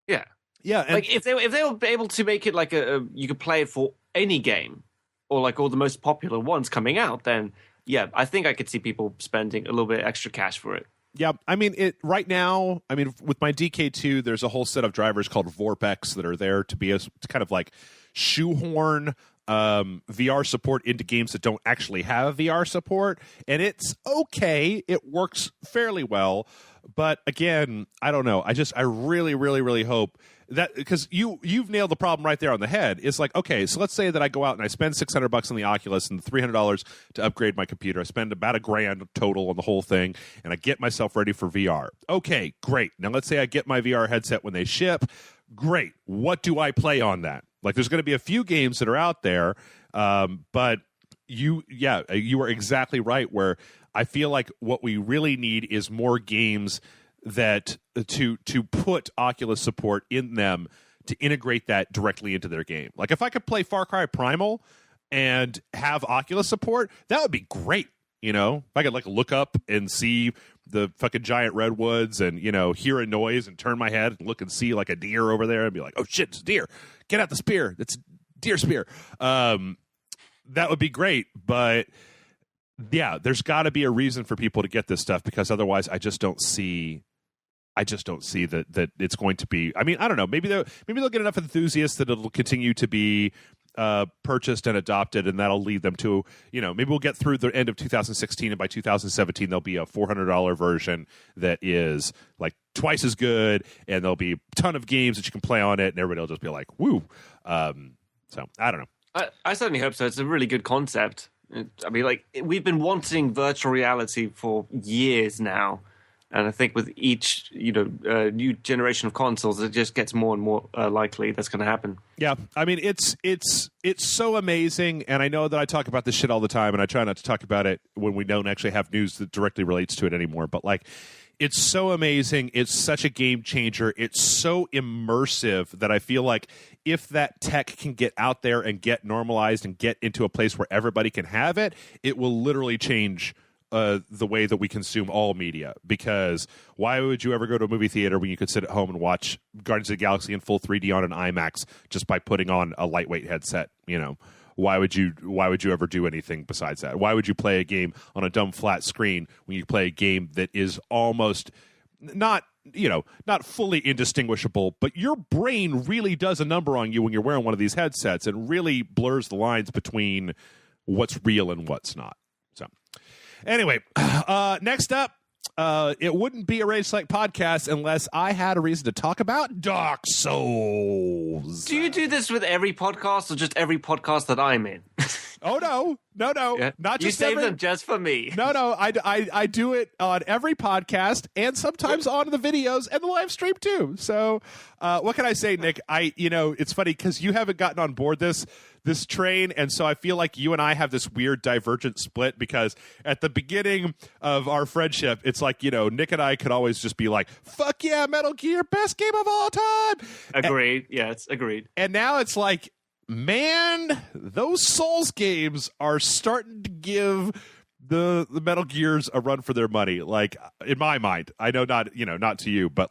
Yeah. Yeah. And like, if they were able to make it like you could play it for any game, or like all the most popular ones coming out, then yeah, I think I could see people spending a little bit extra cash for it. Yeah, I mean, right now, I mean, with my DK2, there's a whole set of drivers called VorpX that are there to kind of like shoehorn VR support into games that don't actually have VR support, and it's okay. It works fairly well, but again, I don't know. I really, really, really hope that, because you've nailed the problem right there on the head. It's like, okay, so let's say that I go out and I spend $600 on the Oculus and $300 to upgrade my computer. I spend about $1,000 total on the whole thing, and I get myself ready for VR. Okay, great. Now let's say I get my VR headset when they ship. Great. What do I play on that? Like, there's going to be a few games that are out there, but you are exactly right, where I feel like what we really need is more games that to put Oculus support in them, to integrate that directly into their game. Like, if I could play Far Cry Primal and have Oculus support, that would be great. You know, if I could like look up and see the fucking giant redwoods and, you know, hear a noise and turn my head and look and see like a deer over there and be like, oh shit, it's a deer. Get out the spear. It's a deer spear. That would be great. But yeah, there's got to be a reason for people to get this stuff, because otherwise I just don't see that it's going to be. I mean, I don't know. Maybe they'll get enough enthusiasts that it'll continue to be purchased and adopted, and that'll lead them to, you know, maybe we'll get through the end of 2016, and by 2017 there'll be a $400 version that is like twice as good, and there'll be a ton of games that you can play on it, and everybody will just be like, woo. So I don't know. I certainly hope so. It's a really good concept. I mean, like, we've been wanting virtual reality for years now. And I think with each, new generation of consoles, it just gets more and more likely that's going to happen. Yeah, I mean, it's so amazing, and I know that I talk about this shit all the time, and I try not to talk about it when we don't actually have news that directly relates to it anymore. But like, it's so amazing. It's such a game changer. It's so immersive that I feel like if that tech can get out there and get normalized and get into a place where everybody can have it, it will literally change the way that we consume all media. Because why would you ever go to a movie theater when you could sit at home and watch Guardians of the Galaxy in full 3D on an IMAX just by putting on a lightweight headset? Why would you ever do anything besides that? Why would you play a game on a dumb flat screen when you play a game that is almost not fully indistinguishable, but your brain really does a number on you when you're wearing one of these headsets and really blurs the lines between what's real and what's not. So anyway, next up, it wouldn't be a Rage Select podcast unless I had a reason to talk about Dark Souls. Do you do this with every podcast or just every podcast that I'm in? Oh, no. Yeah. Not just you save them just for me. No. I do it on every podcast and sometimes on the videos and the live stream too. So what can I say, Nick? It's funny because you haven't gotten on board this train, and so I feel like you and I have this weird divergent split because at the beginning of our friendship, it's like, Nick and I could always just be like, fuck yeah, Metal Gear, best game of all time. Agreed. Yes, agreed. And now it's like, man, those Souls games are starting to give the Metal Gears a run for their money. Like, in my mind, I know not to you, but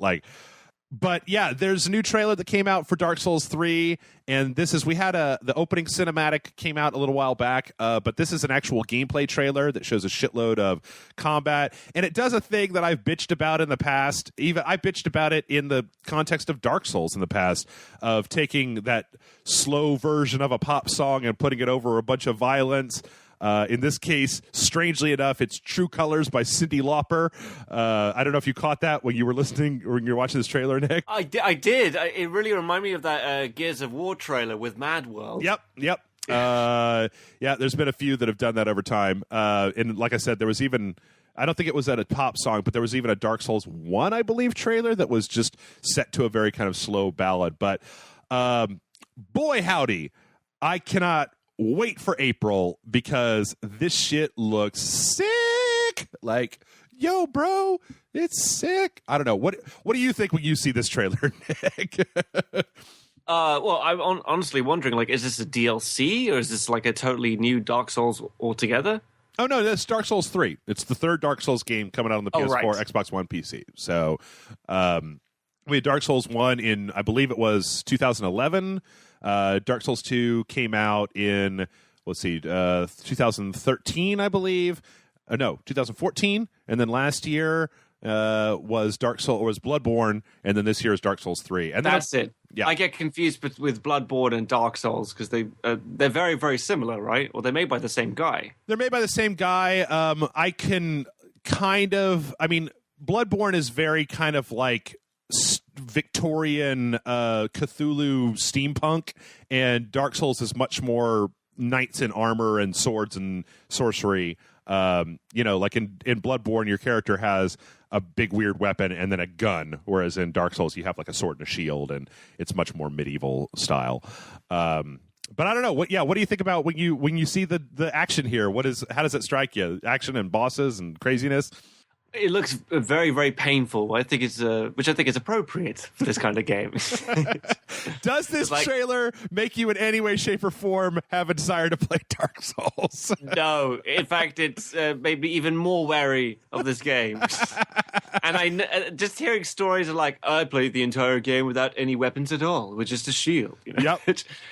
yeah, there's a new trailer that came out for Dark Souls 3, and we had the opening cinematic came out a little while back, but this is an actual gameplay trailer that shows a shitload of combat, and it does a thing that I've bitched about in the past. Even I bitched about it in the context of Dark Souls in the past, of taking that slow version of a pop song and putting it over a bunch of violence. In this case, strangely enough, it's True Colors by Cyndi Lauper. I don't know if you caught that when you were listening or when you were watching this trailer, Nick. I did. It really reminded me of that Gears of War trailer with Mad World. Yep. Yeah, there's been a few that have done that over time. And like I said, there was even... I don't think it was at a pop song, but there was even a Dark Souls 1, I believe, trailer that was just set to a very kind of slow ballad. But boy, howdy, I cannot wait for April because this shit looks sick. Like, yo, bro, it's sick. I don't know. What do you think when you see this trailer, Nick? Well, I'm honestly wondering, like, is this a DLC or is this like a totally new Dark Souls altogether? Oh, no, that's Dark Souls 3. It's the third Dark Souls game coming out on the PS4, right. Xbox One, PC. So we had Dark Souls 1 in, I believe it was 2011. Dark Souls 2 came out in, 2013, I believe. No, 2014. And then last year was Bloodborne, and then this year is Dark Souls 3. And that's it. Yeah. I get confused with Bloodborne and Dark Souls because they're very, very similar, right? Or they're made by the same guy. They're made by the same guy. Bloodborne is very kind of like Victorian Cthulhu steampunk, and Dark Souls is much more knights in armor and swords and sorcery. Like in Bloodborne, your character has a big weird weapon and then a gun, whereas in Dark Souls you have like a sword and a shield, and it's much more medieval style. But I don't know. What do you think about when you see the action here? How does it strike you? Action and bosses and craziness? It looks very, very painful. Which I think is appropriate for this kind of game. Does this trailer make you in any way, shape, or form have a desire to play Dark Souls? No. In fact, it's made me even more wary of this game. And just hearing stories of like, I played the entire game without any weapons at all, with just a shield. Yep.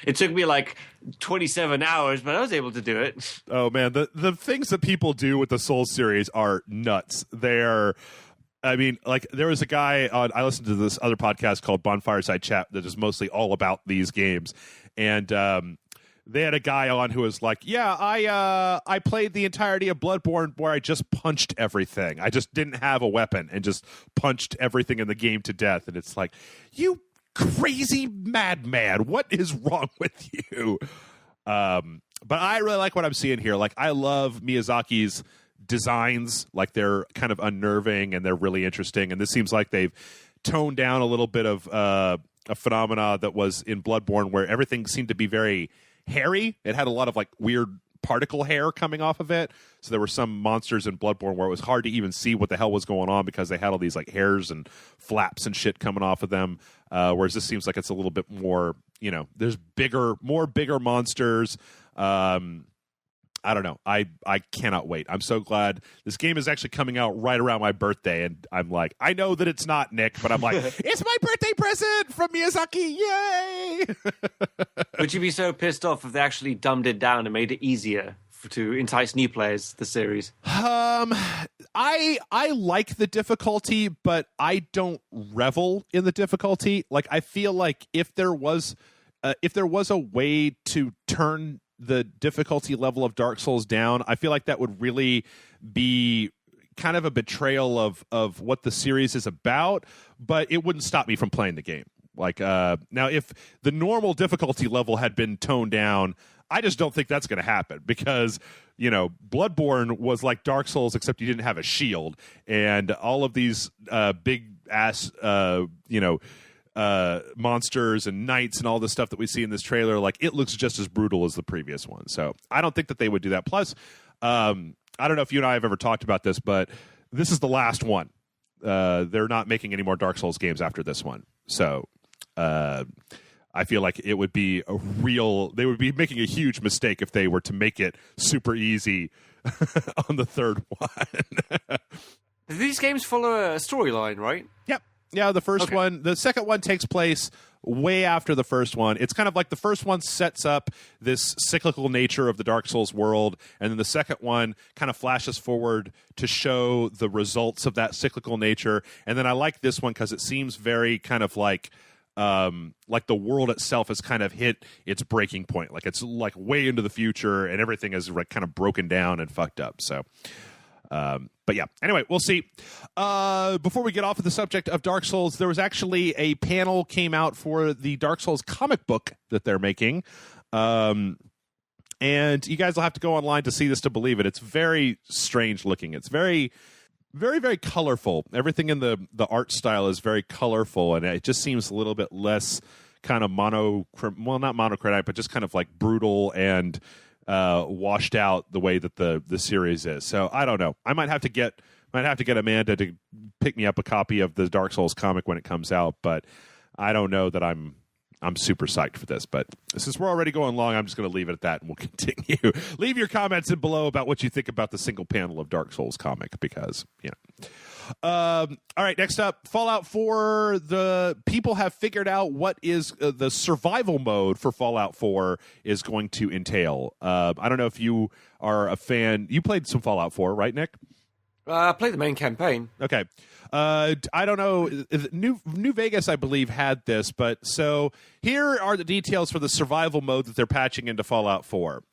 It took me like 27 hours, but I was able to do it. Oh, man. The things that people do with the Souls series are nuts. There was a guy I listened to this other podcast called Bonfireside Chat that is mostly all about these games. And they had a guy on who was like, yeah, I played the entirety of Bloodborne where I just punched everything. I just didn't have a weapon and just punched everything in the game to death. And it's like, you crazy madman, what is wrong with you? But I really like what I'm seeing here. Like, I love Miyazaki's designs. Like, they're kind of unnerving and they're really interesting. And this seems like they've toned down a little bit of a phenomena that was in Bloodborne, where everything seemed to be very hairy. It had a lot of like weird particle hair coming off of it. So there were some monsters in Bloodborne where it was hard to even see what the hell was going on because they had all these like hairs and flaps and shit coming off of them. Whereas this seems like it's a little bit more, there's bigger monsters. I don't know. I cannot wait. I'm so glad this game is actually coming out right around my birthday, and I'm like, I know that it's not, Nick, but I'm like, it's my birthday present from Miyazaki. Yay! Would you be so pissed off if they actually dumbed it down and made it easier to entice new players, the series? I like the difficulty, but I don't revel in the difficulty. Like, I feel like if there was a way to turn the difficulty level of Dark Souls down, I feel like that would really be kind of a betrayal of what the series is about, but it wouldn't stop me from playing the game. Like, now, if the normal difficulty level had been toned down, I just don't think that's going to happen because, Bloodborne was like Dark Souls, except you didn't have a shield, and all of these big ass, monsters and knights and all the stuff that we see in this trailer, like, it looks just as brutal as the previous one. So I don't think that they would do that. Plus, I don't know if you and I have ever talked about this, but this is the last one. They're not making any more Dark Souls games after this one. So I feel like it would be they would be making a huge mistake if they were to make it super easy on the third one. These games follow a storyline, right? Yep. Yeah, the first one. The second one takes place way after the first one. It's kind of like the first one sets up this cyclical nature of the Dark Souls world, and then the second one kind of flashes forward to show the results of that cyclical nature. And then I like this one because it seems very kind of like the world itself has kind of hit its breaking point. Like, it's like way into the future, and everything is like kind of broken down and fucked up. So. But yeah, anyway, we'll see. Before we get off of the subject of Dark Souls, there was actually a panel came out for the Dark Souls comic book that they're making. And you guys will have to go online to see this to believe it. It's very strange looking. It's very, very, very colorful. Everything in the art style is very colorful, and it just seems a little bit less kind of not monochromatic, but just kind of like brutal and washed out the way that the series is. So I don't know. I might have to get Amanda to pick me up a copy of the Dark Souls comic when it comes out, but I don't know that I'm super psyched for this. But since we're already going long, I'm just going to leave it at that, and we'll continue. Leave your comments in below about what you think about the single panel of Dark Souls comic, because all right, next up, Fallout 4. The people have figured out what is the survival mode for Fallout 4 is going to entail. I don't know if you are a fan. You played some Fallout 4, right, Nick? I played the main campaign. Okay. I don't know. New Vegas, I believe, had this, but so here are the details for the survival mode that they're patching into Fallout 4.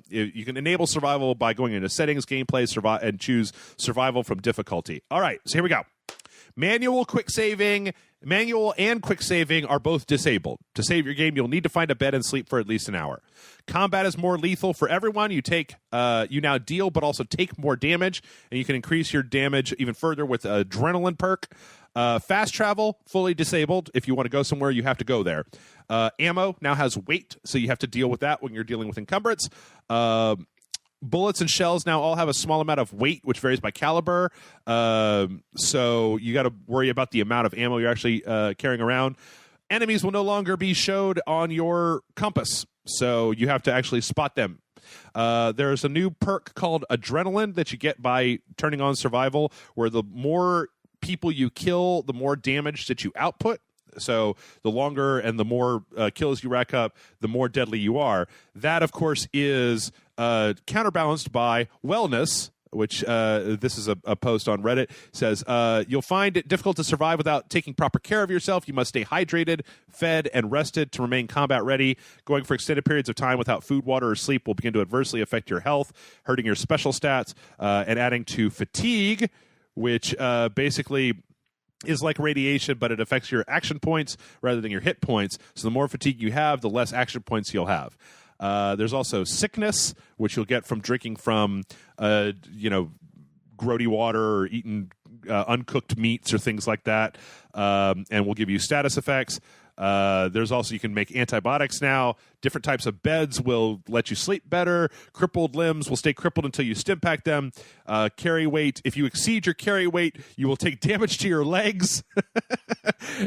You can enable survival by going into settings, gameplay, and choose survival from difficulty. All right, so here we go. Manual and quick saving are both disabled. To save your game, you'll need to find a bed and sleep for at least an hour. Combat is more lethal for everyone. You now deal, but also take more damage, and you can increase your damage even further with adrenaline perk. Fast travel, fully disabled. If you want to go somewhere, you have to go there. Ammo now has weight, so you have to deal with that when you're dealing with encumbrance. Bullets and shells now all have a small amount of weight, which varies by caliber. So you got to worry about the amount of ammo you're actually carrying around. Enemies will no longer be showed on your compass, so you have to actually spot them. There's a new perk called Adrenaline that you get by turning on survival, where the more people you kill, the more damage that you output. So the longer and the more kills you rack up, the more deadly you are. That, of course, is counterbalanced by wellness, which this is a post on Reddit, says, you'll find it difficult to survive without taking proper care of yourself. You must stay hydrated, fed, and rested to remain combat ready. Going for extended periods of time without food, water, or sleep will begin to adversely affect your health, hurting your special stats, and adding to fatigue, which basically is like radiation, but it affects your action points rather than your hit points. So the more fatigue you have, the less action points you'll have. There's also sickness, which you'll get from drinking from, grody water or eating uncooked meats or things like that, and will give you status effects. There's also, you can make antibiotics now. Different types of beds will let you sleep better. Crippled limbs will stay crippled until you stim pack them. Carry weight. If you exceed your carry weight, you will take damage to your legs.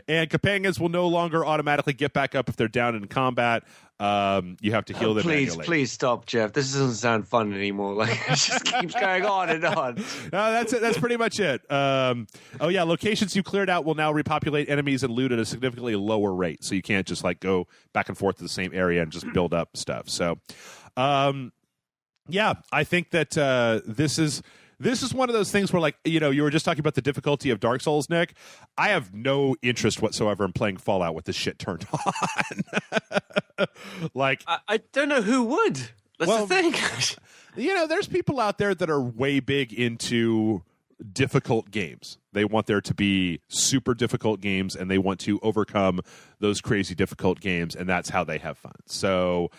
And companions will no longer automatically get back up if they're down in combat. You have to heal them manually. Please stop, Jeff. This doesn't sound fun anymore. Like, it just keeps going on and on. No, that's it. That's pretty much it. Locations you cleared out will now repopulate enemies and loot at a significantly lower rate. So you can't just like go back and forth to the same area and just build up stuff. So, I think that this is one of those things where, like, you were just talking about the difficulty of Dark Souls, Nick. I have no interest whatsoever in playing Fallout with this shit turned on. Like, I don't know who would. That's the thing. There's people out there that are way big into difficult games. They want there to be super difficult games, and they want to overcome those crazy difficult games, and that's how they have fun. So,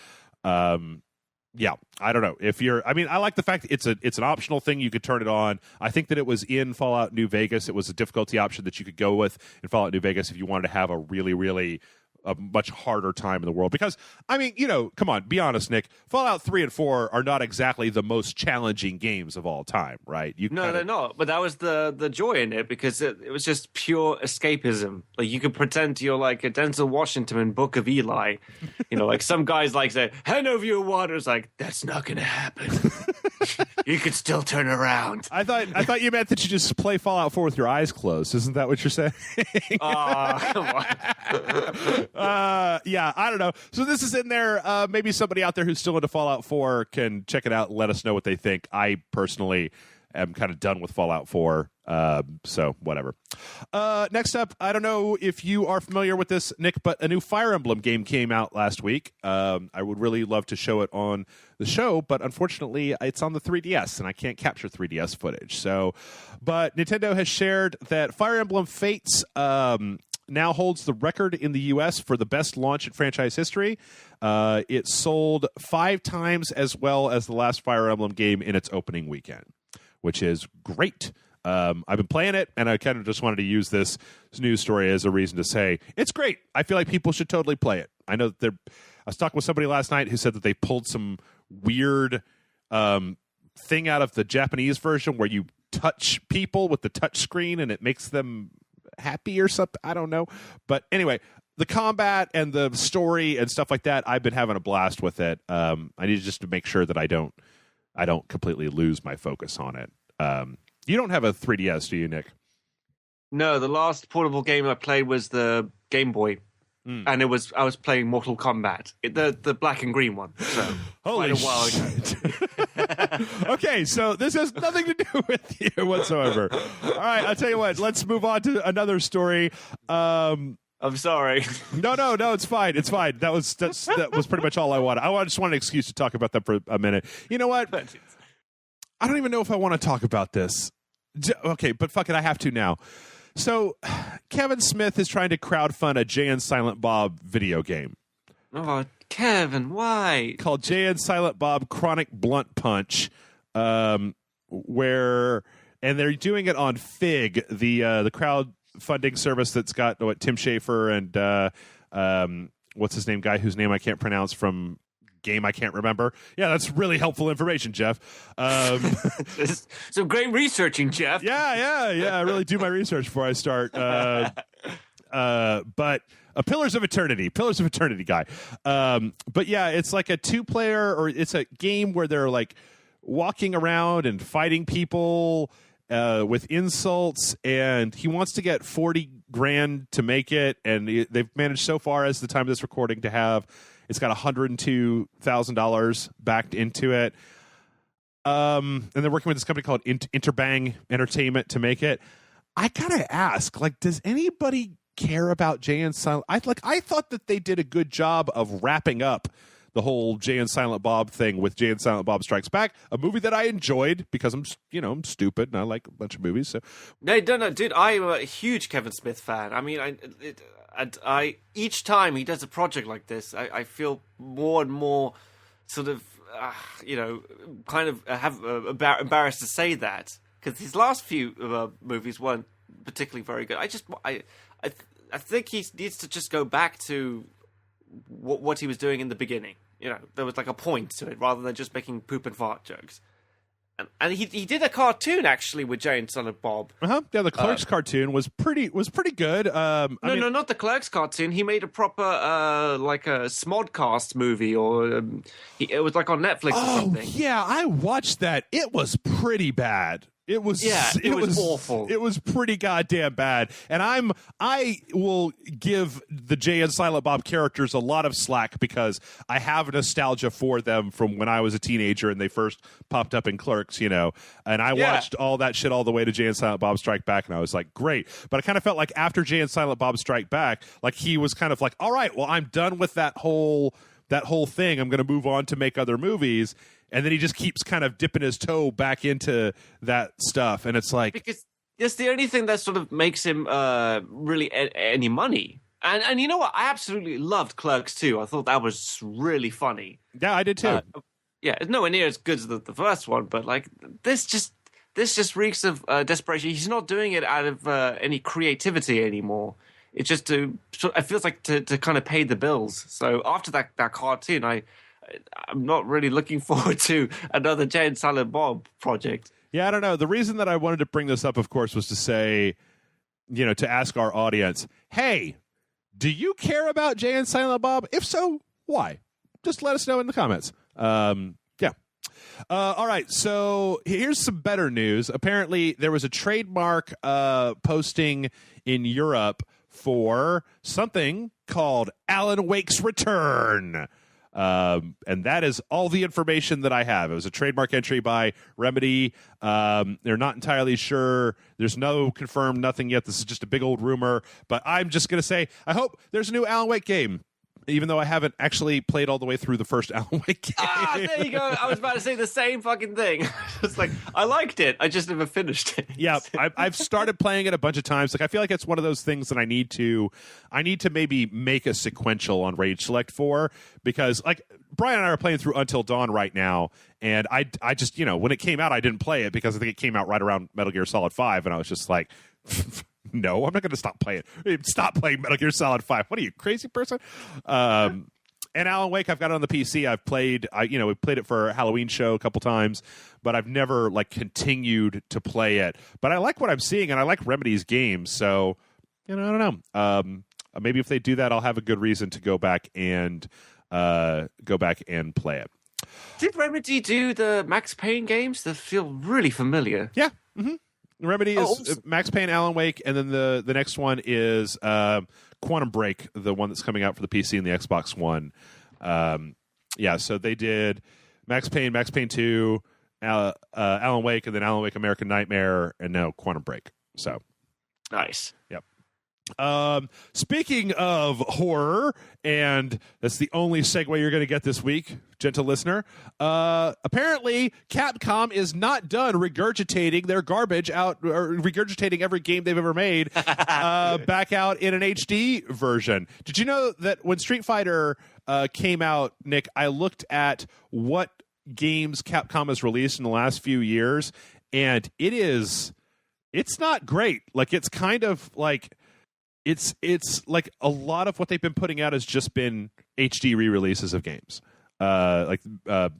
I don't know if you're. I mean, I like the fact that it's an optional thing. You could turn it on. I think that it was in Fallout New Vegas. It was a difficulty option that you could go with in Fallout New Vegas if you wanted to have a really, really a much harder time in the world. Because, I mean, come on, be honest, Nick. Fallout 3 and 4 are not exactly the most challenging games of all time, right? They're not. But that was the joy in it, because it was just pure escapism. Like, you could pretend you're like a Denzel Washington in Book of Eli. Like some guys like say, hand over your water. It's like, that's not going to happen. You could still turn around. I thought you meant that you just play Fallout 4 with your eyes closed. Isn't that what you're saying? Come on. I don't know. So this is in there. Maybe somebody out there who's still into Fallout 4 can check it out and let us know what they think. I personally am kind of done with Fallout 4. So whatever. Next up, I don't know if you are familiar with this, Nick, but a new Fire Emblem game came out last week. I would really love to show it on the show, but unfortunately it's on the 3DS and I can't capture 3DS footage. So, but Nintendo has shared that Fire Emblem Fates, now holds the record in the U.S. for the best launch in franchise history. It sold 5 times as well as the last Fire Emblem game in its opening weekend, which is great. I've been playing it, and I kind of just wanted to use this news story as a reason to say it's great. I feel like people should totally play it. I know that I was talking with somebody last night who said that they pulled some weird thing out of the Japanese version where you touch people with the touch screen and it makes them happy or something. I don't know. But anyway, the combat and the story and stuff like that, I've been having a blast with it. I need just to make sure that I don't completely lose my focus on it. You don't have a 3DS, do you, Nick? No, the last portable game I played was the Game Boy. And I was playing Mortal Kombat, the black and green one. So holy quite a while ago. Okay, so this has nothing to do with you whatsoever. All right, I'll tell you what. Let's move on to another story. I'm sorry. No, it's fine. It's fine. That was pretty much all I wanted. I just wanted an excuse to talk about that for a minute. You know what? I don't even know if I want to talk about this. Okay, but fuck it, I have to now. So, Kevin Smith is trying to crowdfund a Jay and Silent Bob video game. Oh, Kevin, why? Called Jay and Silent Bob Chronic Blunt Punch, and they're doing it on Fig, the crowdfunding service that's got Tim Schafer and what's his name, guy whose name I can't pronounce from game I can't remember. Yeah, that's really helpful information, Jeff. Some great researching, Jeff. Yeah. I really do my research before I start. But Pillars of Eternity guy. But yeah, it's like a 2-player, or it's a game where they're like walking around and fighting people with insults, and he wants to get $40,000 to make it, and they've managed so far as the time of this recording to have it's got $102,000 backed into it. And they're working with this company called Interbang Entertainment to make it. I gotta ask, like, does anybody care about Jay and Silent? I thought that they did a good job of wrapping up the whole Jay and Silent Bob thing with Jay and Silent Bob Strikes Back, a movie that I enjoyed because I'm stupid and I like a bunch of movies. So, no, dude, I'm a huge Kevin Smith fan. I mean, I each time he does a project like this, I feel more and more sort of, kind of embarrassed to say that, because his last few movies weren't particularly very good. I think he needs to just go back to what he was doing in the beginning. There was like a point to it rather than just making poop and fart jokes. And he did a cartoon actually with Jay and Silent Bob. Yeah, the Clerks cartoon was pretty good. No, not the Clerks cartoon. He made a proper like a Smodcast movie, or it was like on Netflix or something. Yeah, I watched that. It was pretty bad. It was awful. It was pretty goddamn bad. And I will give the Jay and Silent Bob characters a lot of slack because I have nostalgia for them from when I was a teenager and they first popped up in Clerks, And I watched all that shit all the way to Jay and Silent Bob Strike Back, and I was like, great. But I kind of felt like after Jay and Silent Bob Strike Back, like he was kind of like, all right, well, I'm done with that whole thing. I'm going to move on to make other movies. And then he just keeps kind of dipping his toe back into that stuff. And it's like... Because it's the only thing that sort of makes him really any money. And you know what? I absolutely loved Clerks too. I thought that was really funny. Yeah, I did too. It's nowhere near as good as the first one, but like this just reeks of desperation. He's not doing it out of any creativity anymore. It's just it feels like to kind of pay the bills. So after that cartoon, I'm not really looking forward to another Jay and Silent Bob project. Yeah, I don't know. The reason that I wanted to bring this up, of course, was to say, to ask our audience, hey, do you care about Jay and Silent Bob? If so, why? Just let us know in the comments. Yeah. All right, so here's some better news. Apparently, there was a trademark posting in Europe for something called Alan Wake's Return. And that is all the information that I have. It was a trademark entry by Remedy. They're not entirely sure. There's no confirmed nothing yet. This is just a big old rumor. But I'm just going to say, I hope there's a new Alan Wake game. Even though I haven't actually played all the way through the first Alan Wake game. There you go. I was about to say the same fucking thing. It's like, I liked it. I just never finished it. Yeah, I've started playing it a bunch of times. Like, I feel like it's one of those things that I need to maybe make a sequential on Rage Select for, because like Brian and I are playing through Until Dawn right now, and I just, when it came out, I didn't play it because I think it came out right around Metal Gear Solid 5, and I was just like... No, I'm not going to stop playing. Stop playing Metal Gear Solid 5. What are you, crazy person? And Alan Wake, I've got it on the PC. I've played, we played it for a Halloween show a couple times, but I've never continued to play it. But I like what I'm seeing, and I like Remedy's games. So, I don't know. Maybe if they do that, I'll have a good reason to go back and play it. Did Remedy do the Max Payne games? They feel really familiar. Yeah. Mm-hmm. Remedy is Max Payne, Alan Wake, and then the next one is Quantum Break, the one that's coming out for the PC and the Xbox One. So they did Max Payne 2, Alan Wake, and then Alan Wake American Nightmare, and now Quantum Break. So nice. Yep. Speaking of horror, and that's the only segue you're going to get this week, gentle listener. Apparently, Capcom is not done regurgitating their garbage out, or regurgitating every game they've ever made back out in an HD version. Did you know that when Street Fighter came out, Nick, I looked at what games Capcom has released in the last few years, and it's not great. Like, it's kind of like... It's like a lot of what they've been putting out has just been HD re-releases of games. Devil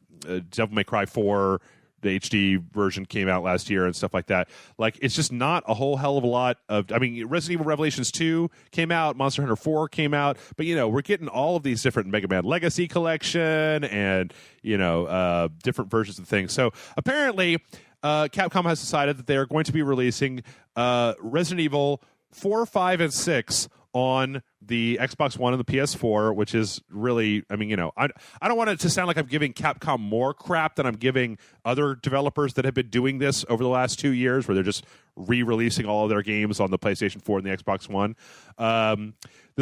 May Cry 4, the HD version came out last year and stuff like that. Like, it's just not a whole hell of a lot of... I mean, Resident Evil Revelations 2 came out, Monster Hunter 4 came out, but, we're getting all of these different Mega Man Legacy Collection and, different versions of things. So, apparently, Capcom has decided that they are going to be releasing Resident Evil 4, 5, and 6 on the Xbox One and the PS4, which is really, I don't want it to sound like I'm giving Capcom more crap than I'm giving other developers that have been doing this over the last 2 years, where they're just re-releasing all of their games on the PlayStation 4 and the Xbox One. The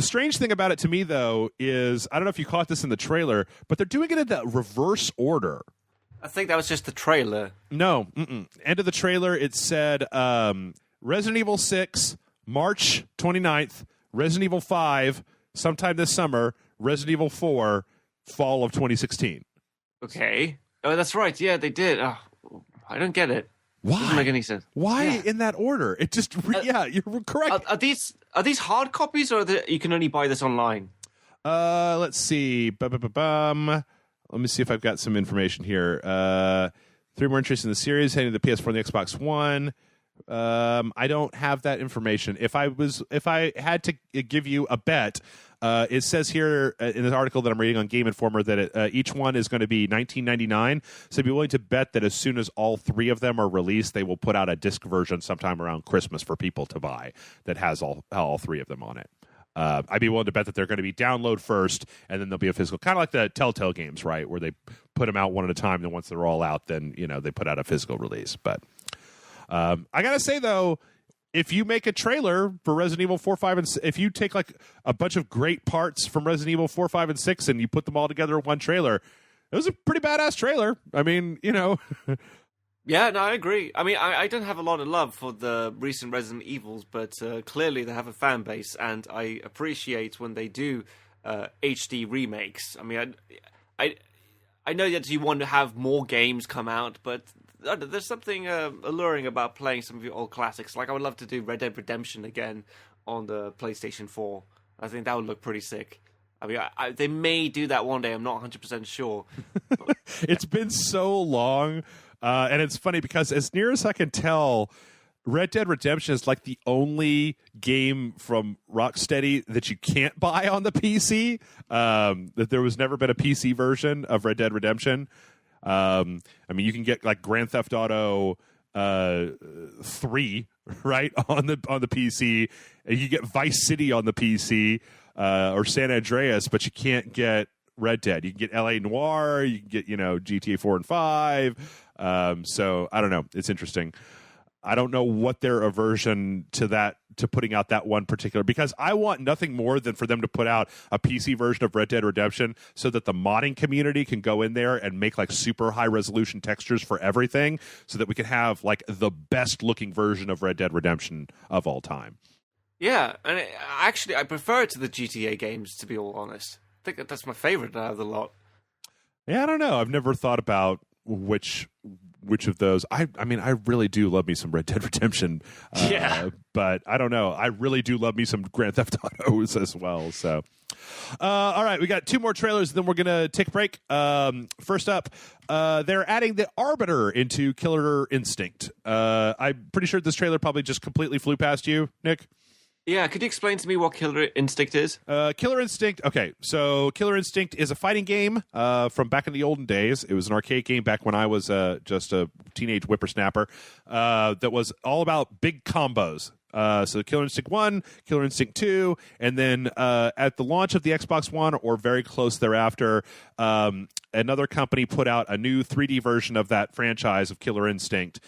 strange thing about it to me, though, is, I don't know if you caught this in the trailer, but they're doing it in the reverse order. I think that was just the trailer. No. End of the trailer, it said Resident Evil 6... March 29th, Resident Evil 5, sometime this summer, Resident Evil 4, fall of 2016. Okay. Oh, that's right. Yeah, they did. Oh, I don't get it. Why? Doesn't make any sense. Why Yeah. in that order? It just yeah, you're correct. Are these hard copies, or you can only buy this online? Let's see. Bum. Let me see if I've got some information here. 3 more entries in the series heading to the PS4 and the Xbox One. I don't have that information. If I had to give you a bet, it says here in the article that I'm reading on Game Informer that each one is going to be $19.99. So I'd be willing to bet that as soon as all 3 of them are released, they will put out a disc version sometime around Christmas for people to buy that has all 3 of them on it. I'd be willing to bet that they're going to be download first, and then there'll be a physical, kind of like the Telltale games, right, where they put them out one at a time. Then once they're all out, then they put out a physical release. But I gotta say though, if you make a trailer for Resident Evil 4, 5, and if you take like a bunch of great parts from Resident Evil 4, 5, and 6, and you put them all together in one trailer, it was a pretty badass trailer. I mean, Yeah, no, I agree. I mean, I don't have a lot of love for the recent Resident Evils, but clearly they have a fan base, and I appreciate when they do HD remakes. I mean, I know that you want to have more games come out, but there's something alluring about playing some of your old classics. Like, I would love to do Red Dead Redemption again on the PlayStation 4. I think that would look pretty sick. I mean, they may do that one day. I'm not 100% sure. It's been so long. And it's funny because as near as I can tell, Red Dead Redemption is like the only game from Rocksteady that you can't buy on the PC. That there was never been a PC version of Red Dead Redemption. I mean, you can get like Grand Theft Auto 3 right on the PC. And you get Vice City on the PC or San Andreas, but you can't get Red Dead. You can get LA Noire. You can get GTA 4 and 5. So I don't know. It's interesting. I don't know what their aversion to putting out that one particular, because I want nothing more than for them to put out a PC version of Red Dead Redemption so that the modding community can go in there and make like super high resolution textures for everything so that we can have like the best looking version of Red Dead Redemption of all time. Yeah, and actually I prefer it to the GTA games, to be all honest. I think that's my favorite out of the lot. Yeah, I don't know. I've never thought about which of those. I mean, I really do love me some Red Dead Redemption. Yeah. But I don't know. I really do love me some Grand Theft Autos as well. So, all right, we got 2 more trailers, then we're going to take a break. First up, they're adding the Arbiter into Killer Instinct. I'm pretty sure this trailer probably just completely flew past you, Nick. Yeah, could you explain to me what Killer Instinct is? Killer Instinct. Okay, so Killer Instinct is a fighting game from back in the olden days. It was an arcade game back when I was just a teenage whippersnapper that was all about big combos. So Killer Instinct 1, Killer Instinct 2, and then at the launch of the Xbox One or very close thereafter, another company put out a new 3D version of that franchise of Killer Instinct.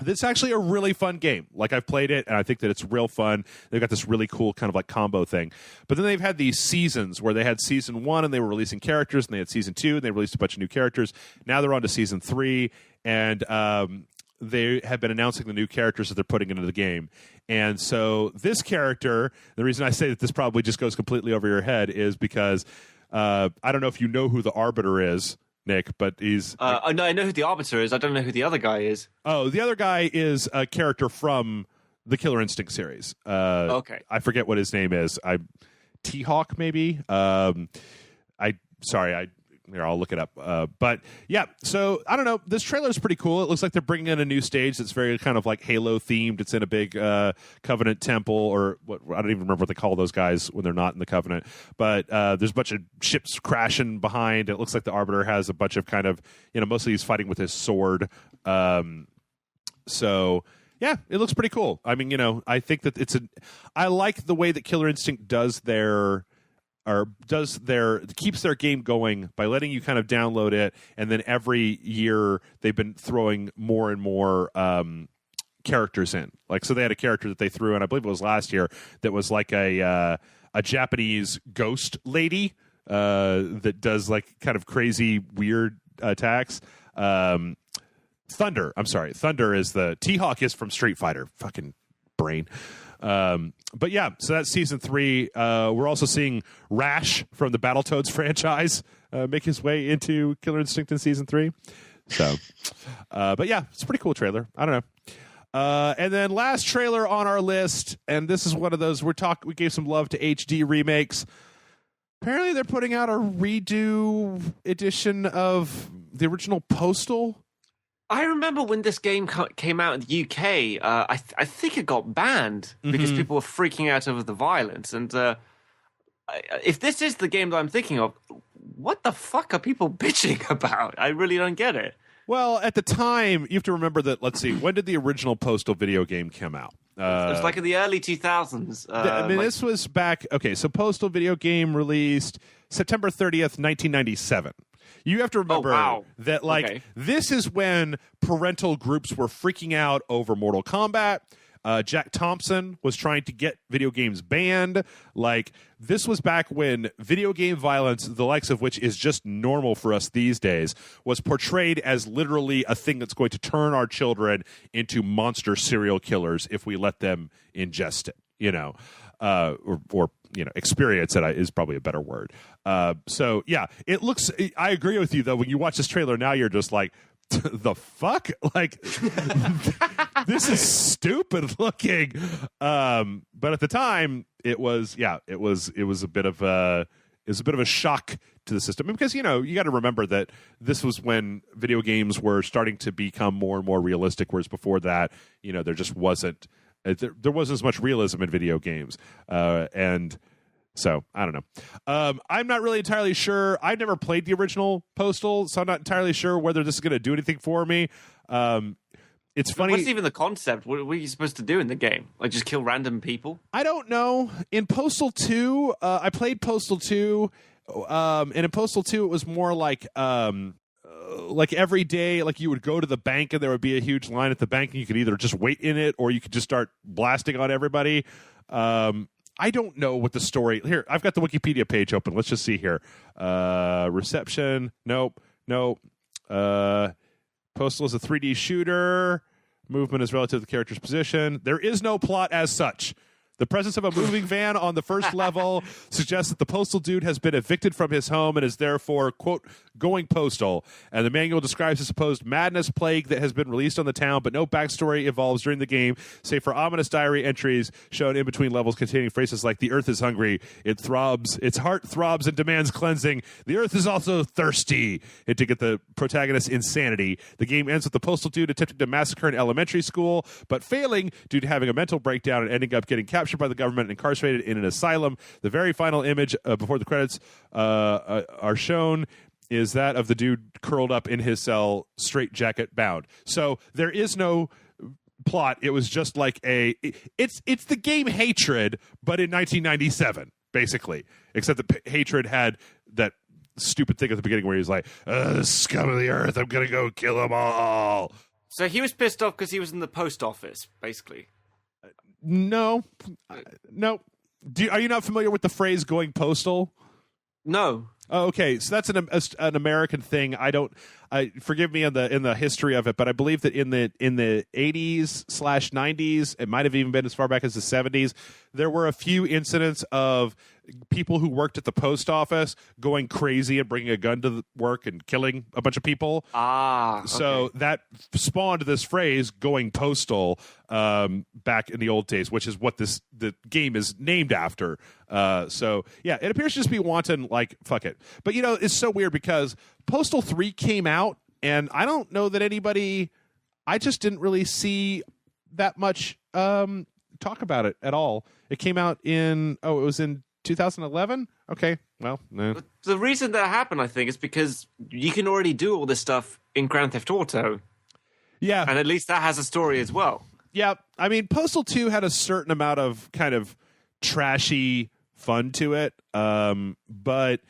This is actually a really fun game. Like, I've played it, and I think that it's real fun. They've got this really cool kind of like combo thing. But then they've had these seasons where they had season 1 and they were releasing characters, and they had season 2 and they released a bunch of new characters. Now they're on to season 3, and they have been announcing the new characters that they're putting into the game. And so this character, the reason I say that this probably just goes completely over your head is because I don't know if you know who the Arbiter is, Nick, but he's... I know who the Arbiter is. I don't know who the other guy is. Oh, the other guy is a character from the Killer Instinct series. Okay. I forget what his name is. T-Hawk, maybe? Here, I'll look it up. But yeah, so I don't know. This trailer is pretty cool. It looks like they're bringing in a new stage that's very kind of like Halo themed. It's in a big Covenant temple, or what, I don't even remember what they call those guys when they're not in the Covenant. But there's a bunch of ships crashing behind. It looks like the Arbiter has a bunch of kind of, mostly he's fighting with his sword. So yeah, it looks pretty cool. I mean, I think that I like the way that Killer Instinct keeps their game going by letting you kind of download it, and then every year they've been throwing more and more characters in. Like, so they had a character that they threw in, I believe it was last year, that was like a Japanese ghost lady that does like kind of crazy weird attacks. Thunder. I'm sorry. Thunder is the T-Hawk is from Street Fighter. Fucking brain. But yeah, so that's season 3. We're also seeing Rash from the Battletoads franchise make his way into Killer Instinct in season 3. So, but yeah, it's a pretty cool trailer. I don't know. And then last trailer on our list, and this is one of those we gave some love to HD remakes. Apparently, they're putting out a redo edition of the original Postal. I remember when this game came out in the UK, I think it got banned because people were freaking out over the violence. And if this is the game that I'm thinking of, what the fuck are people bitching about? I really don't get it. Well, at the time, you have to remember that, let's see, when did the original Postal video game come out? It was like in the early 2000s. This was back, okay, so Postal video game released September 30th, 1997. You have to remember that, this is when parental groups were freaking out over Mortal Kombat. Jack Thompson was trying to get video games banned. This was back when video game violence, the likes of which is just normal for us these days, was portrayed as literally a thing that's going to turn our children into monster serial killers if we let them ingest it, or experience it is probably a better word. So yeah, it looks, I agree with you though. When you watch this trailer now, you're just like, the fuck? This is stupid looking. But at the time it was a bit of a shock to the system, because you got to remember that this was when video games were starting to become more and more realistic, whereas before that, there just wasn't as much realism in video games. And so I don't know. I'm not really entirely sure. I've never played the original Postal, so I'm not entirely sure whether this is going to do anything for me. It's funny. What's even the concept? What are you supposed to do in the game? Like just kill random people? I don't know. In Postal 2, I played Postal 2, and in Postal 2 it was more like every day, you would go to the bank and there would be a huge line at the bank, and you could either just wait in it or you could just start blasting on everybody. I don't know what the story... Here, I've got the Wikipedia page open. Let's just see here. Reception. Nope. Postal is a 3D shooter. Movement is relative to the character's position. There is no plot as such. The presence of a moving van on the first level suggests that the postal dude has been evicted from his home and is therefore, quote, going postal. And the manual describes a supposed madness plague that has been released on the town, but no backstory evolves during the game, save for ominous diary entries shown in between levels containing phrases like, the earth is hungry, it throbs, its heart throbs and demands cleansing, the earth is also thirsty. And to get the protagonist's insanity, the game ends with the postal dude attempting to massacre an elementary school, but failing due to having a mental breakdown and ending up getting captured by the government and incarcerated in an asylum. The very final image before the credits are shown is that of the dude curled up in his cell, straitjacket bound. So there is no plot. It was just like it's the game Hatred, but in 1997, basically. Except that Hatred had that stupid thing at the beginning where he's like, scum of the earth, I'm gonna go kill them all. So he was pissed off because he was in the post office, basically. No. Are you not familiar with the phrase "going postal"? No. Oh, okay. So that's an American thing. Forgive me in the history of it, but I believe that in the 80s/90s, it might have even been as far back as the 70s, there were a few incidents of people who worked at the post office going crazy and bringing a gun to work and killing a bunch of people. Okay. So that spawned this phrase "going postal" back in the old days, which is what the game is named after. So yeah, it appears to just be wanton, fuck it. But it's so weird because Postal 3 came out, and I don't know that I just didn't really see that much talk about it at all. It came out it was in 2011? Okay, well. The reason that happened, I think, is because you can already do all this stuff in Grand Theft Auto. Yeah. And at least that has a story as well. Yeah, I mean, Postal 2 had a certain amount of kind of trashy fun to it, but...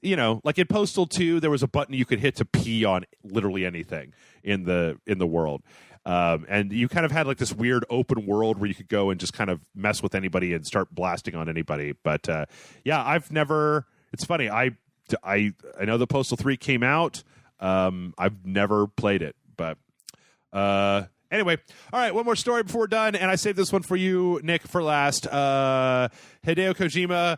like in Postal 2, there was a button you could hit to pee on literally anything in the world. And you kind of had this weird open world where you could go and just kind of mess with anybody and start blasting on anybody. But yeah, it's funny. I know the Postal 3 came out. I've never played it, but Anyway, all right, one more story before we're done, and I saved this one for you, Nick, for last. Hideo Kojima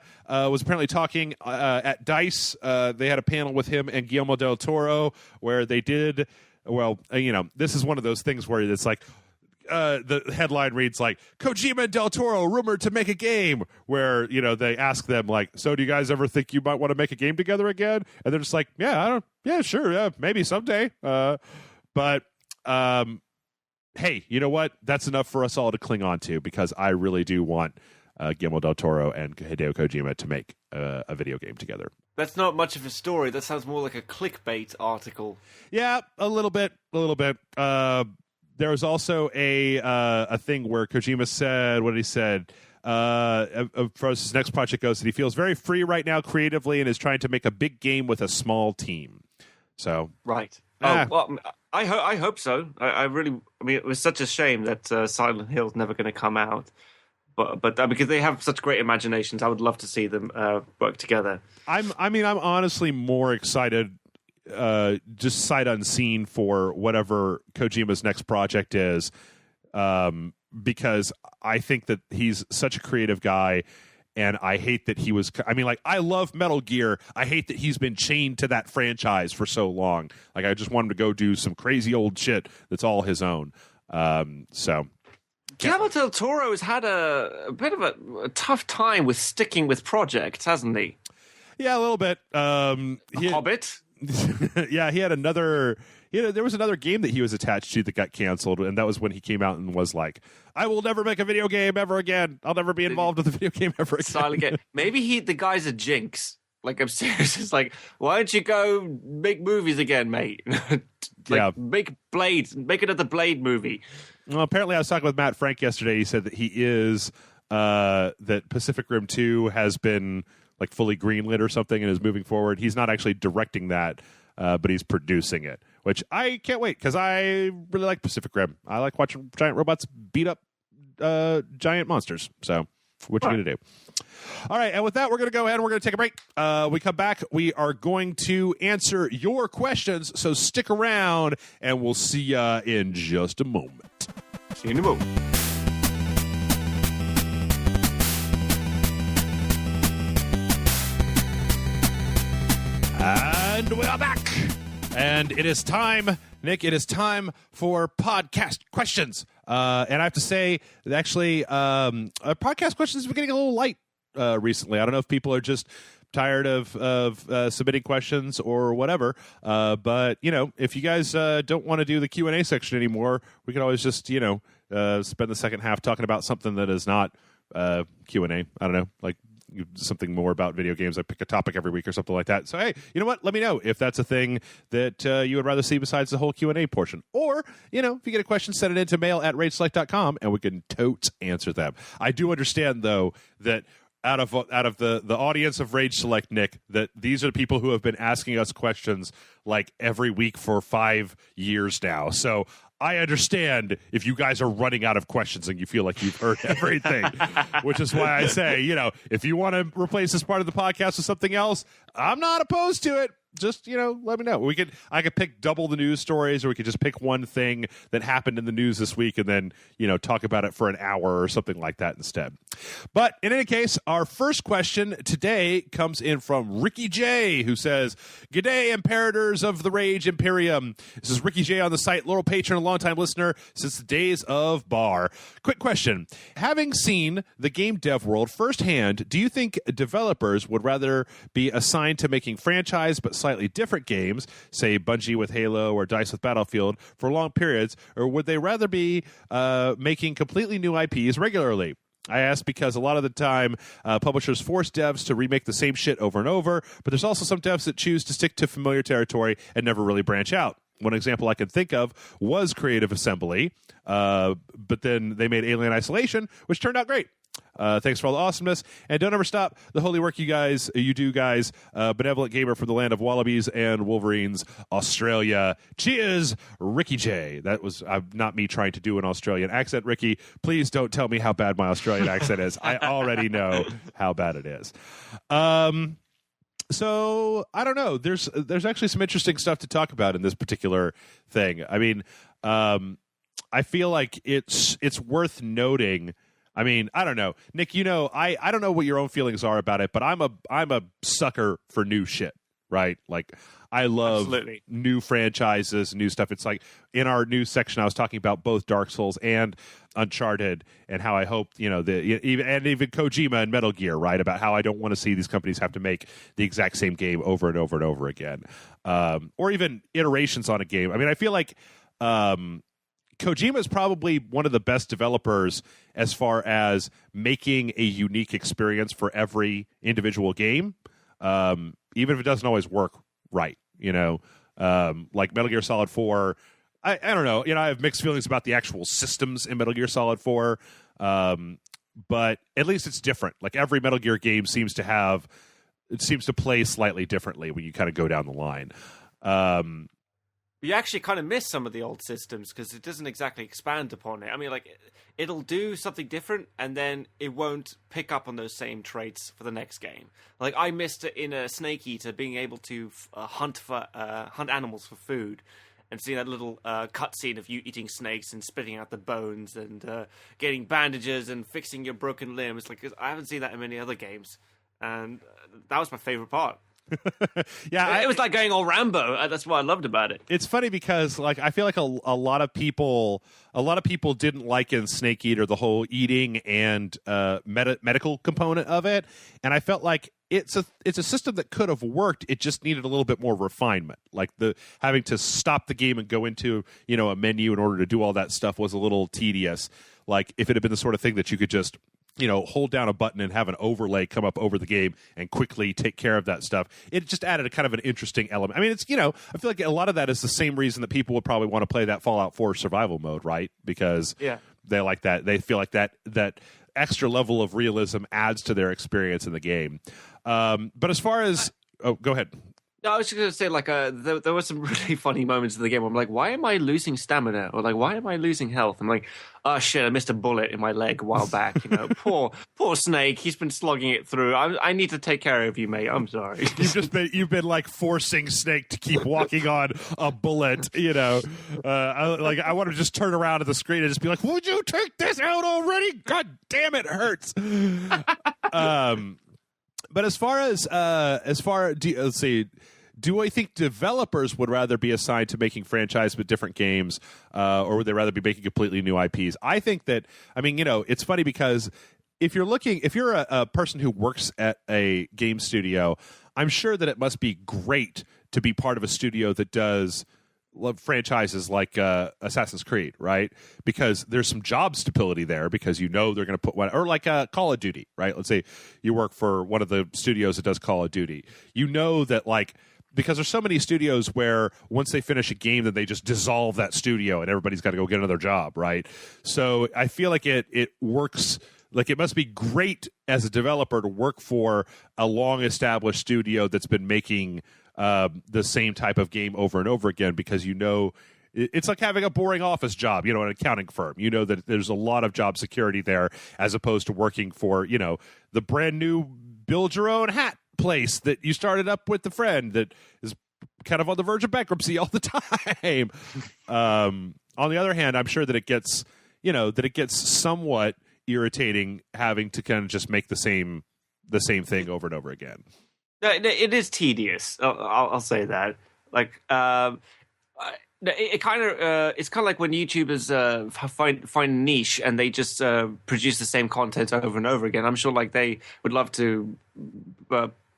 was apparently talking at DICE. They had a panel with him and Guillermo del Toro where they did, this is one of those things where it's like, the headline reads like, Kojima and Del Toro rumored to make a game, where, they ask them like, so do you guys ever think you might want to make a game together again? And they're just like, sure, maybe someday. But hey, you know what? That's enough for us all to cling on to, because I really do want Guillermo del Toro and Hideo Kojima to make a video game together. That's not much of a story. That sounds more like a clickbait article. Yeah, a little bit. There was also a thing where Kojima said, what he said, as far as his next project goes, that he feels very free right now creatively and is trying to make a big game with a small team. So right. Well, I hope so. I mean, it was such a shame that Silent Hill's never going to come out. But because they have such great imaginations, I would love to see them work together. I'm honestly more excited, just sight unseen, for whatever Kojima's next project is, because I think that he's such a creative guy. And I hate that he was. I love Metal Gear. I hate that he's been chained to that franchise for so long. Like, I just want him to go do some crazy old shit that's all his own. Guillermo del Toro has had a bit of a tough time with sticking with projects, hasn't he? Yeah, a little bit. Hobbit? Yeah, he had another. There was another game that he was attached to that got canceled, and that was when he came out and was like, I will never make a video game ever again. I'll never be involved with a video game ever again. Silent game. Maybe the guy's a jinx. Like, I'm serious. It's like, why don't you go make movies again, mate? Make Blade. Make another Blade movie. Well, apparently I was talking with Matt Frank yesterday. He said that he is, that Pacific Rim 2 has been like fully greenlit or something and is moving forward. He's not actually directing that, but he's producing it, which I can't wait, because I really like Pacific Rim. I like watching giant robots beat up giant monsters. So what you going to do? All right, and with that, we're going to go ahead and we're going to take a break. We come back, we are going to answer your questions, so stick around, and we'll see you in just a moment. See you in a moment. And we are back. And it is time, Nick, for podcast questions. And I have to say, actually, podcast questions have been getting a little light recently. I don't know if people are just tired of submitting questions or whatever. But, if you guys don't want to do the Q&A section anymore, we can always just, spend the second half talking about something that is not Q&A. I don't know, like something more about video games. I pick a topic every week or something like that. So, hey, you know what? Let me know if that's a thing that you would rather see besides the whole Q&A portion. Or, if you get a question, send it into mail@rageselect.com and we can totes answer them. I do understand, though, that out of the audience of Rage Select, Nick, that these are the people who have been asking us questions like every week for 5 years now. So I understand if you guys are running out of questions and you feel like you've heard everything, which is why I say, if you want to replace this part of the podcast with something else, I'm not opposed to it. Just, let me know. I could pick double the news stories, or we could just pick one thing that happened in the news this week and then, talk about it for an hour or something like that instead. But in any case, our first question today comes in from Ricky J, who says, "G'day, Imperators of the Rage Imperium. This is Ricky J on the site, loyal patron and longtime listener since the days of Bar. Quick question. Having seen the game dev world firsthand, do you think developers would rather be assigned to making franchise but slightly different games, say Bungie with Halo or DICE with Battlefield, for long periods, or would they rather be making completely new IPs regularly? I ask because a lot of the time, publishers force devs to remake the same shit over and over, but there's also some devs that choose to stick to familiar territory and never really branch out. One example I can think of was Creative Assembly, but then they made Alien Isolation, which turned out great. Thanks for all the awesomeness, and don't ever stop the holy work you do, guys. Benevolent gamer from the land of wallabies and wolverines, Australia. Cheers, Ricky J. That was not me trying to do an Australian accent, Ricky. Please don't tell me how bad my Australian accent is. I already know how bad it is. So I don't know. There's actually some interesting stuff to talk about in this particular thing. I mean, I feel like it's worth noting. I mean, I don't know, Nick. I don't know what your own feelings are about it, but I'm a sucker for new shit, right? Like, I love Absolutely. new franchises, new stuff. It's like in our news section, I was talking about both Dark Souls and Uncharted, and how I hope even Kojima and Metal Gear, right? About how I don't want to see these companies have to make the exact same game over and over and over again, or even iterations on a game. I mean, I feel like Kojima is probably one of the best developers as far as making a unique experience for every individual game, even if it doesn't always work right. Like Metal Gear Solid 4. I don't know. I have mixed feelings about the actual systems in Metal Gear Solid 4, but at least it's different. Like every Metal Gear game seems to play slightly differently when you kind of go down the line. You actually kind of miss some of the old systems because it doesn't exactly expand upon it. I mean, like, it'll do something different, and then it won't pick up on those same traits for the next game. Like, I missed it in a Snake Eater being able to hunt animals for food, and seeing that little cutscene of you eating snakes and spitting out the bones and getting bandages and fixing your broken limbs. Like, I haven't seen that in many other games, and that was my favorite part. Yeah, it was like going all Rambo. That's what I loved about it. It's funny because, like, I feel like a lot of people didn't like in Snake Eater the whole eating and medical component of it, and I felt like it's a system that could have worked. It just needed a little bit more refinement. Like the having to stop the game and go into a menu in order to do all that stuff was a little tedious. Like if it had been the sort of thing that you could just hold down a button and have an overlay come up over the game and quickly take care of that stuff. It just added a kind of an interesting element. I mean, it's, I feel like a lot of that is the same reason that people would probably want to play that Fallout 4 survival mode, right? Because they like that. They feel like that extra level of realism adds to their experience in the game. But as far as... Oh, go ahead. No, I was just going to say, like, there were some really funny moments in the game where I'm like, why am I losing stamina? Or, like, why am I losing health? I'm like, oh, shit, I missed a bullet in my leg a while back. Poor Snake. He's been slugging it through. I need to take care of you, mate. I'm sorry. You've been, like, forcing Snake to keep walking on a bullet, I want to just turn around to the screen and just be like, would you take this out already? God damn it hurts. But as far as let's see, do I think developers would rather be assigned to making franchise with different games, or would they rather be making completely new IPs? I think that, it's funny because if you're a person who works at a game studio, I'm sure that it must be great to be part of a studio that does franchises like Assassin's Creed, right? Because there's some job stability there because they're going to put one, or like Call of Duty, right? Let's say you work for one of the studios that does Call of Duty. That, like, because there's so many studios where once they finish a game, then they just dissolve that studio and everybody's got to go get another job, right? So I feel like it works. Like, it must be great as a developer to work for a long-established studio that's been making the same type of game over and over again, because it's like having a boring office job, an accounting firm. That there's a lot of job security there, as opposed to working for, the brand new build your own hat place that you started up with a friend that is kind of on the verge of bankruptcy all the time. On the other hand, I'm sure that it gets somewhat irritating having to kind of just make the same thing over and over again. It is tedious. I'll say that. Like, it's kind of like when YouTubers find a niche and they just produce the same content over and over again. I'm sure, like, they would love to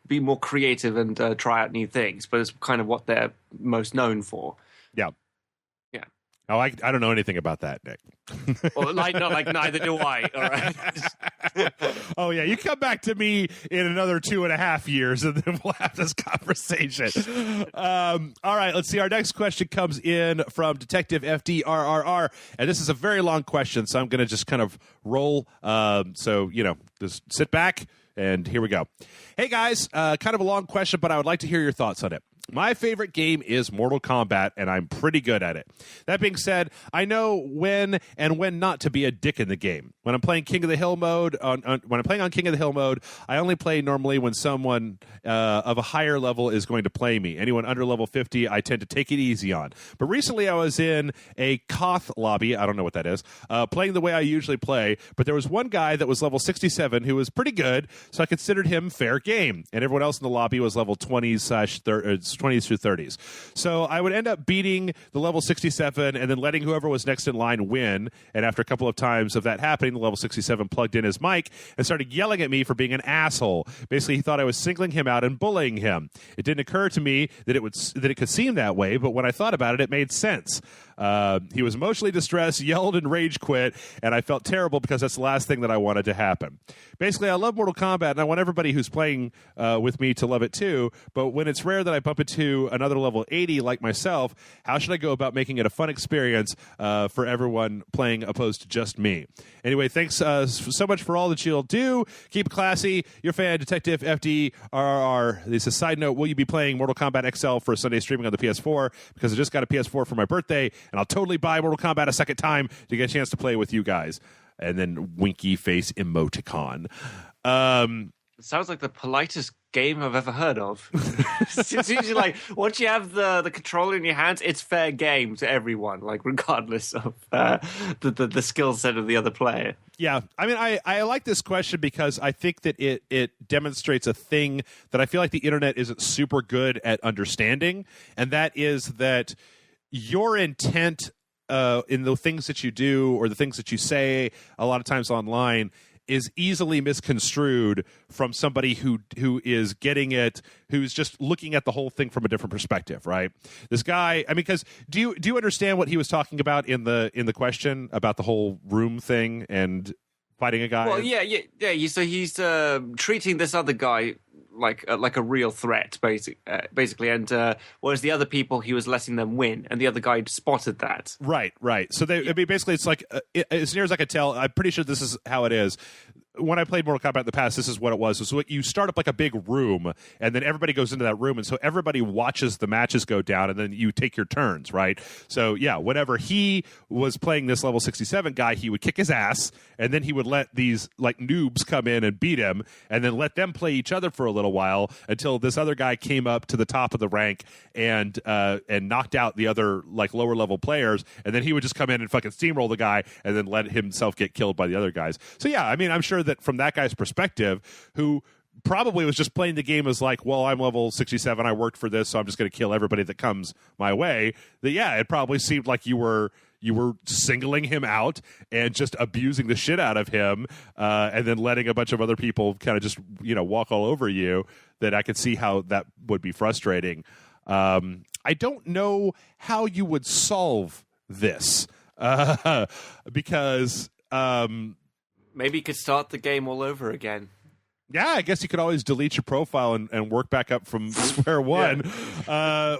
be more creative and try out new things, but it's kind of what they're most known for. Yeah. Yeah. Oh, I don't know anything about that, Nick. Well, neither do I. All right. Oh yeah, you come back to me in another 2.5 years, and then we'll have this conversation. All right, let's see. Our next question comes in from Detective FDRRR, and this is a very long question, so I'm going to just kind of roll. Just sit back, and here we go. Hey guys, kind of a long question, but I would like to hear your thoughts on it. My favorite game is Mortal Kombat, and I'm pretty good at it. That being said, I know when and when not to be a dick in the game. When I'm playing King of the Hill mode, when I'm playing on King of the Hill mode, I only play normally when someone of a higher level is going to play me. Anyone under level 50, I tend to take it easy on. But recently, I was in a Koth lobby. I don't know what that is. Playing the way I usually play, but there was one guy that was level 67 who was pretty good, so I considered him fair game. And everyone else in the lobby was level 20s through 30s. So I would end up beating the level 67 and then letting whoever was next in line win. And after a couple of times of that happening, the level 67 plugged in his mic and started yelling at me for being an asshole. Basically, he thought I was singling him out and bullying him. It didn't occur to me that it could seem that way, but when I thought about it, it made sense. He was emotionally distressed, yelled, and rage quit, and I felt terrible because that's the last thing that I wanted to happen. Basically, I love Mortal Kombat, and I want everybody who's playing with me to love it too, but when it's rare that I bump into another level 80 like myself, how should I go about making it a fun experience for everyone playing opposed to just me? Anyway, thanks so much for all that you'll do. Keep it classy. Your fan, Detective FDRR. This is a side note. Will you be playing Mortal Kombat XL for Sunday streaming on the PS4? Because I just got a PS4 for my birthday, and I'll totally buy Mortal Kombat a second time to get a chance to play with you guys. And then winky face emoticon. It sounds like the politest game I've ever heard of. It's usually like, once you have the controller in your hands, it's fair game to everyone, like regardless of the skill set of the other player. Yeah, I mean, I like this question because I think that it demonstrates a thing that I feel like the internet isn't super good at understanding, and that is that your intent in the things that you do or the things that you say a lot of times online is easily misconstrued from somebody who is getting it, who's just looking at the whole thing from a different perspective, right? This guy, I mean, because do you understand what he was talking about in the question about the whole room thing and fighting a guy? Well, yeah. So he's treating this other guy like a real threat, basically. And whereas the other people, he was letting them win, and the other guy spotted that. Right. So I mean, basically, it's like as near as I could tell, I'm pretty sure this is how it is. When I played Mortal Kombat in the past, this is what it was. So you start up like a big room, and then everybody goes into that room, and so everybody watches the matches go down, and then you take your turns, right? So, yeah, whenever he was playing this level 67 guy, he would kick his ass, and then he would let these, like, noobs come in and beat him, and then let them play each other for a little while until this other guy came up to the top of the rank and knocked out the other, like, lower-level players, and then he would just come in and fucking steamroll the guy and then let himself get killed by the other guys. So, yeah, I mean, I'm sure that from that guy's perspective, who probably was just playing the game as like, well, I'm level 67, I worked for this, so I'm just going to kill everybody that comes my way, that yeah, it probably seemed like you were singling him out and just abusing the shit out of him, and then letting a bunch of other people kind of just, walk all over you, that I could see how that would be frustrating. I don't know how you would solve this, because maybe you could start the game all over again. Yeah, I guess you could always delete your profile and work back up from square one,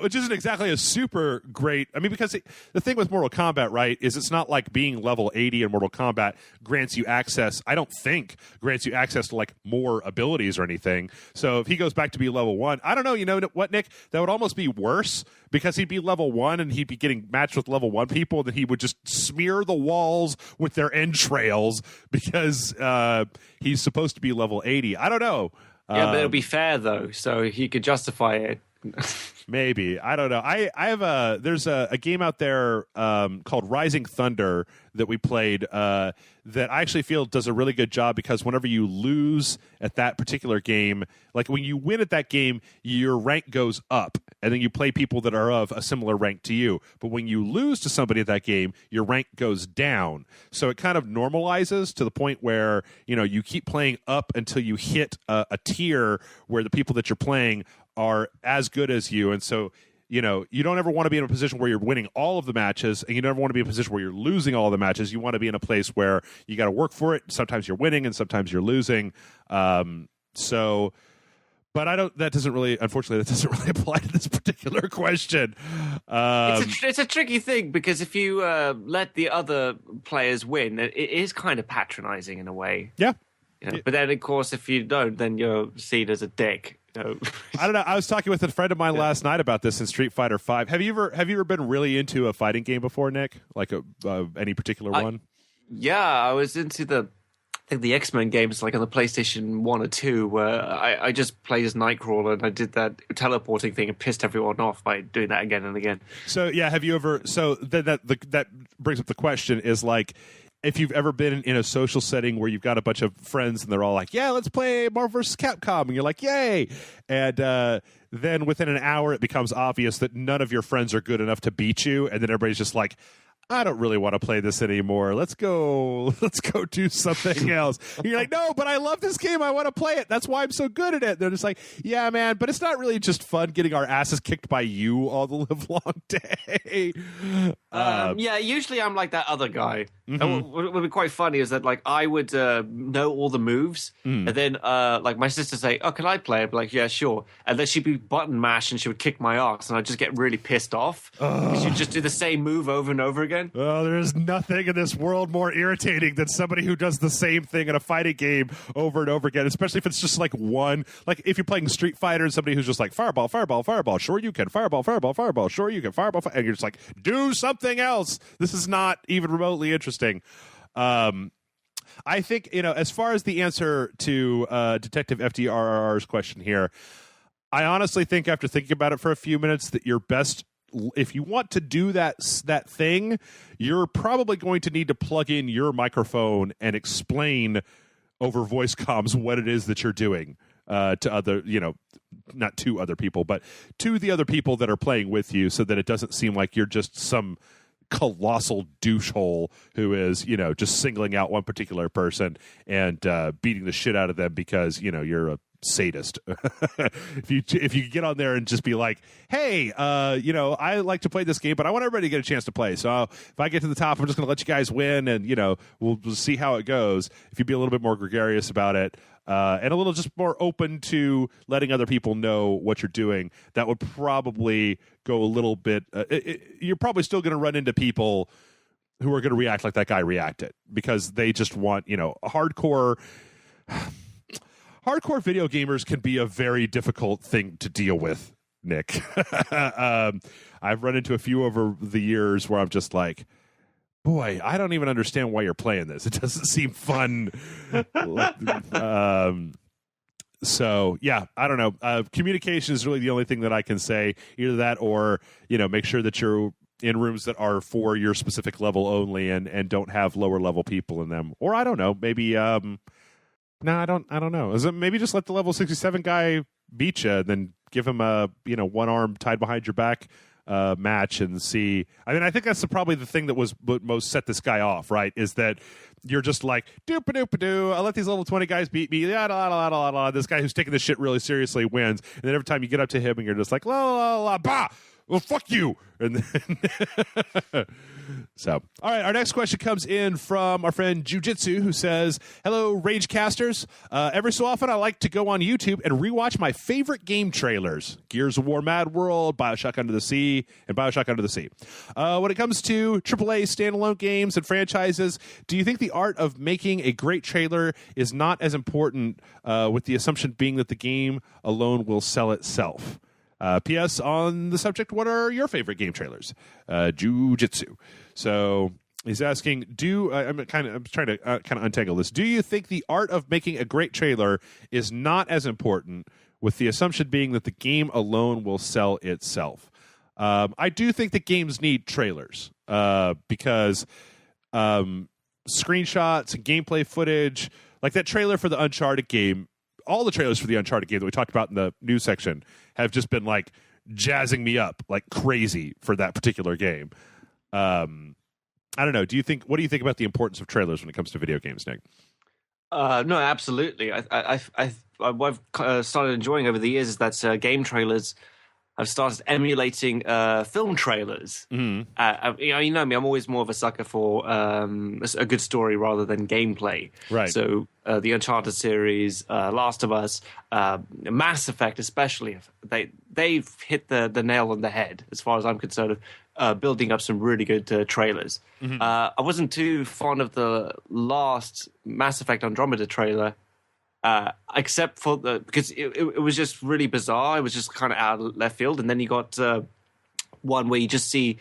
which isn't exactly a super great... I mean, because the thing with Mortal Kombat, right, is it's not like being level 80 in Mortal Kombat grants you access, I don't think, grants you access to, like, more abilities or anything. So if he goes back to be level 1, I don't know, you know what, Nick? That would almost be worse, because he'd be level 1 and he'd be getting matched with level 1 people, and then he would just smear the walls with their entrails because he's supposed to be level 80. I don't know. Yeah, but it'll be fair though, so he could justify it. Maybe. I don't know. There's a game out there called Rising Thunder that we played that I actually feel does a really good job, because whenever you lose at that particular game, like when you win at that game, your rank goes up, and then you play people that are of a similar rank to you. But when you lose to somebody at that game, your rank goes down. So it kind of normalizes to the point where, you keep playing up until you hit a tier where the people that you're playing are as good as you. And so, you don't ever want to be in a position where you're winning all of the matches, and you never want to be in a position where you're losing all of the matches. You want to be in a place where you got to work for it. Sometimes you're winning and sometimes you're losing. But unfortunately, that doesn't really apply to this particular question. It's a tricky thing, because if you let the other players win, it is kind of patronizing in a way. Yeah. But then, of course, if you don't, then you're seen as a dick. You know? I don't know. I was talking with a friend of mine last night about this in Street Fighter V. Have you ever been really into a fighting game before, Nick? Like any particular one? Yeah, I was into the X-Men games, like on the PlayStation 1 or 2, where I just played as Nightcrawler, and I did that teleporting thing and pissed everyone off by doing that again and again. So, yeah, have you ever... So, that brings up the question, is like, if you've ever been in a social setting where you've got a bunch of friends and they're all like, yeah, let's play Marvel vs. Capcom, and you're like, yay! And then within an hour, it becomes obvious that none of your friends are good enough to beat you, and then everybody's just like, I don't really want to play this anymore. Let's go do something else. And you're like, no, but I love this game. I want to play it. That's why I'm so good at it. They're just like, yeah, man, but it's not really just fun getting our asses kicked by you all the live long day. Yeah, usually I'm like that other guy. Mm-hmm. And what would be quite funny is that like I would know all the moves, and then like my sister say, "Oh, can I play?" I'd be like, "Yeah, sure." And then she'd be button mash, and she would kick my ass, and I'd just get really pissed off. She'd just do the same move over and over again. Oh, there's nothing in this world more irritating than somebody who does the same thing in a fighting game over and over again, especially if it's just like one. Like if you're playing Street Fighter and somebody who's just like, fireball, fireball, fireball, sure you can, fireball, fireball, fireball, sure you can, fireball, and you're just like, do something else. This is not even remotely interesting. I think, as far as the answer to Detective FDRR's question here, I honestly think after thinking about it for a few minutes that your best, if you want to do that thing, you're probably going to need to plug in your microphone and explain over voice comms what it is that you're doing to other, not to other people, but to the other people that are playing with you, so that it doesn't seem like you're just some colossal douchehole who is, just singling out one particular person and beating the shit out of them because, you're a sadist. If you get on there and just be like, hey, I like to play this game, but I want everybody to get a chance to play. So if I get to the top, I'm just going to let you guys win, and we'll see how it goes. If you be a little bit more gregarious about it, and a little just more open to letting other people know what you're doing, that would probably go a little bit. You're probably still going to run into people who are going to react like that guy reacted, because they just want, hardcore video gamers can be a very difficult thing to deal with, Nick. I've run into a few over the years where I'm just like, boy, I don't even understand why you're playing this. It doesn't seem fun. So, yeah, I don't know. Communication is really the only thing that I can say. Either that or, make sure that you're in rooms that are for your specific level only and don't have lower level people in them. Or I don't know, maybe... No, I don't know. Is it maybe just let the level 67 guy beat you, and then give him a one arm tied behind your back match and see. I mean, I think that's probably the thing that was most set this guy off, right? Is that you're just like, doop-a-doop-a-doo, I'll let these level 20 guys beat me. This guy who's taking this shit really seriously wins. And then every time you get up to him and you're just like, la la la, bah, well, fuck you. And then so, all right, our next question comes in from our friend Jujitsu, who says, hello, Ragecasters. Every so often, I like to go on YouTube and rewatch my favorite game trailers. Gears of War Mad World, Bioshock Under the Sea, and Bioshock Under the Sea. When it comes to AAA standalone games and franchises, do you think the art of making a great trailer is not as important, with the assumption being that the game alone will sell itself? P.S. on the subject, what are your favorite game trailers? Jujitsu. So he's asking, I'm trying to kind of untangle this. Do you think the art of making a great trailer is not as important, with the assumption being that the game alone will sell itself? I do think that games need trailers, because screenshots and gameplay footage, like that trailer for the Uncharted game, all the trailers for the Uncharted game that we talked about in the news section have just been like jazzing me up like crazy for that particular game. I don't know. What do you think about the importance of trailers when it comes to video games, Nick? No, absolutely. What I've started enjoying over the years is that game trailers have started emulating film trailers. Mm-hmm. You know me, I'm always more of a sucker for a good story rather than gameplay. Right. So the Uncharted series, Last of Us, Mass Effect especially, they've hit the nail on the head as far as I'm concerned of building up some really good trailers. Mm-hmm. I wasn't too fond of the last Mass Effect Andromeda trailer. except for because it was just really bizarre. It was just kind of out of left field, and then you got one where you just see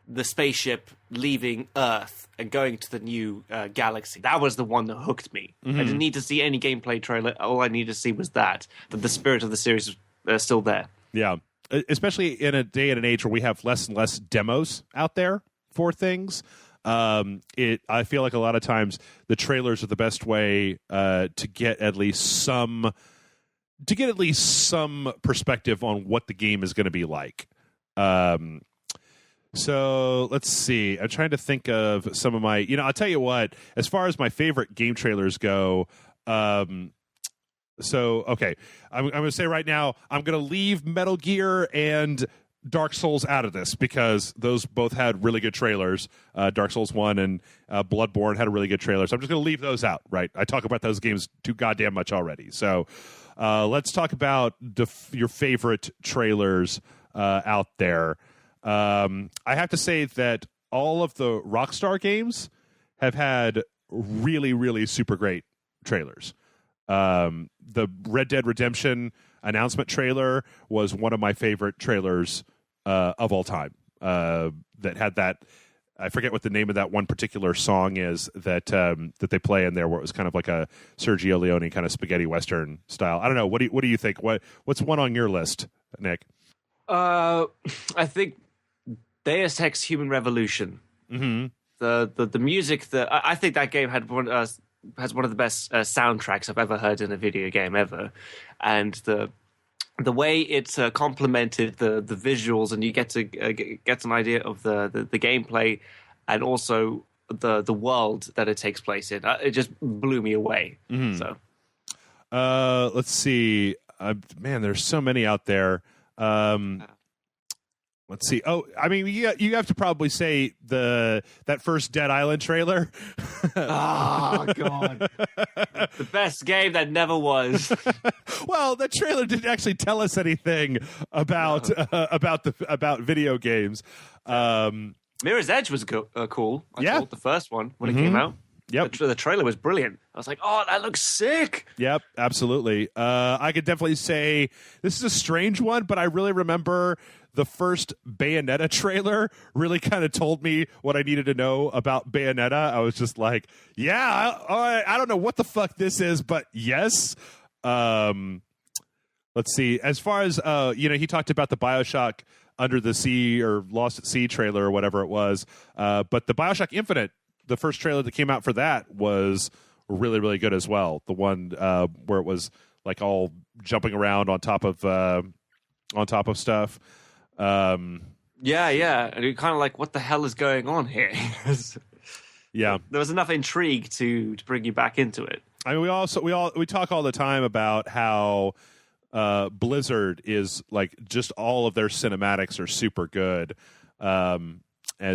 the spaceship leaving Earth and going to the new galaxy. That was the one that hooked me. I didn't need to see any gameplay trailer. All I needed to see was that the spirit of the series was still there. Yeah, especially in a day and an age where we have less and less demos out there for things. I feel like a lot of times the trailers are the best way to get at least some perspective on what the game is going to be like. So let's see. I'm trying to think of some of my, I'll tell you what, as far as my favorite game trailers go, okay, I'm going to say right now, I'm going to leave Metal Gear and Dark Souls out of this because those both had really good trailers. Dark Souls 1 and Bloodborne had a really good trailer. So I'm just going to leave those out, right? I talk about those games too goddamn much already. So let's talk about your favorite trailers out there. I have to say that all of the Rockstar games have had really, really super great trailers. The Red Dead Redemption announcement trailer was one of my favorite trailers of all time. That had that, I forget what the name of that one particular song is that they play in there, where it was kind of like a Sergio Leone kind of spaghetti western style. I don't know. What do you think? What's one on your list, Nick? I think Deus Ex: Human Revolution. Mm-hmm. The music that I think that game had has one of the best soundtracks I've ever heard in a video game ever, and the way it complemented the visuals, and you get to get an idea of the gameplay, and also the world that it takes place in. It just blew me away. Mm-hmm. So, let's see. Man, there's so many out there. Let's see. Oh, I mean, you have to probably say that first Dead Island trailer. Oh God, the best game that never was. Well, the trailer didn't actually tell us anything about video games. Mirror's Edge was cool. I thought the first one when it came out. Yep. The trailer was brilliant. I was like, oh, that looks sick. Yep, absolutely. I could definitely say this is a strange one, but I really remember the first Bayonetta trailer really kind of told me what I needed to know about Bayonetta. I was just like, yeah, I don't know what the fuck this is, but yes. Let's see. As far as, he talked about the BioShock Under the Sea or Lost at Sea trailer or whatever it was. But the BioShock Infinite, the first trailer that came out for that was really, really good as well. The one where it was like all jumping around on top of stuff. Yeah, and you're kind of like, what the hell is going on here? Yeah, there was enough intrigue to bring you back into it. I mean, we talk all the time about how Blizzard is like just all of their cinematics are super good, and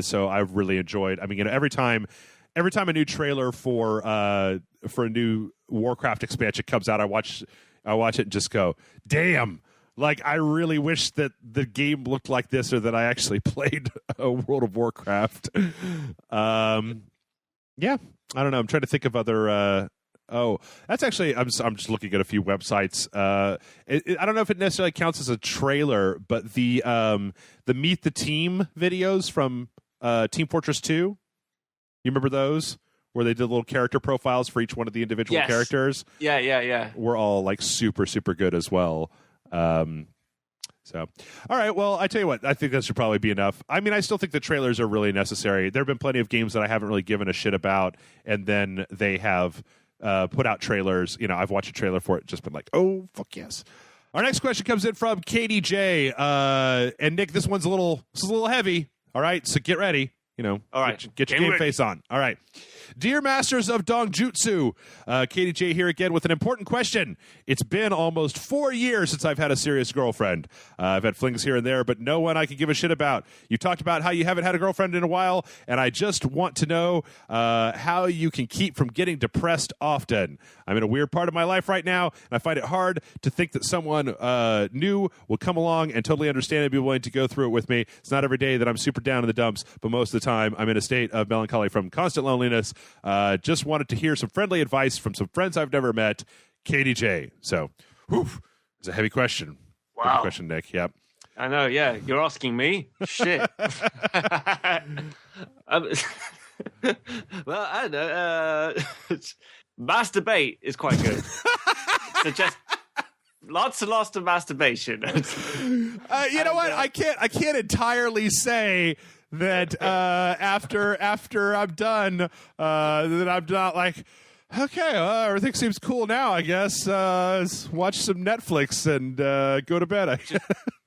so I've really enjoyed. I mean, every time a new trailer for a new Warcraft expansion comes out, I watch it and just go, damn. Like, I really wish that the game looked like this, or that I actually played World of Warcraft. Yeah, I don't know. I'm trying to think of other. That's actually. I'm just looking at a few websites. I don't know if it necessarily counts as a trailer, but the Meet the Team videos from Team Fortress 2. You remember those? Where they did little character profiles for each one of the individual characters. Yeah. Were all like super, super good as well. So, all right. Well, I tell you what, I think that should probably be enough. I mean, I still think the trailers are really necessary. There have been plenty of games that I haven't really given a shit about, and then they have put out trailers. I've watched a trailer for it, just been like, oh, fuck yes. Our next question comes in from KDJ. And Nick, this one's a little heavy. All right, so get ready. All right, get your game face on. All right. Dear Masters of Dongjutsu, KDJ here again with an important question. It's been almost 4 years since I've had a serious girlfriend. I've had flings here and there, but no one I can give a shit about. You talked about how you haven't had a girlfriend in a while, and I just want to know how you can keep from getting depressed often. I'm in a weird part of my life right now, and I find it hard to think that someone new will come along and totally understand and be willing to go through it with me. It's not every day that I'm super down in the dumps, but most of the time I'm in a state of melancholy from constant loneliness. Just wanted to hear some friendly advice from some friends I've never met. KDJ. So, it's a heavy question. Wow. Heavy question, Nick. Yep. I know, yeah. You're asking me? Shit. Well, I don't know. Masturbate is quite good. So just lots and lots of masturbation. You know what? I can't entirely say that after I'm done, that I'm not like, okay, everything seems cool now, I guess. Watch some Netflix and go to bed.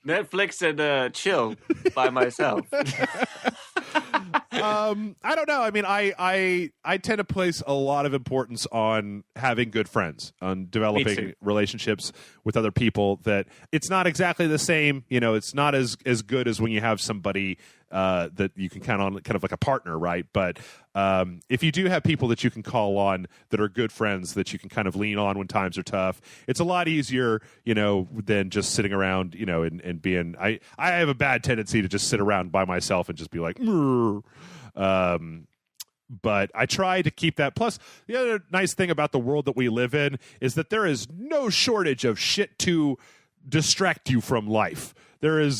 Netflix and chill by myself. I don't know. I mean, I tend to place a lot of importance on having good friends, on developing relationships with other people. That it's not exactly the same. You know, it's not as good as when you have somebody that you can count on, kind of like a partner, right? But if you do have people that you can call on that are good friends that you can kind of lean on when times are tough, it's a lot easier, you know, than just sitting around, you know, and being. I have a bad tendency to just sit around by myself and just be like, but I try to keep that. Plus, the other nice thing about the world that we live in is that there is no shortage of shit to distract you from life. There are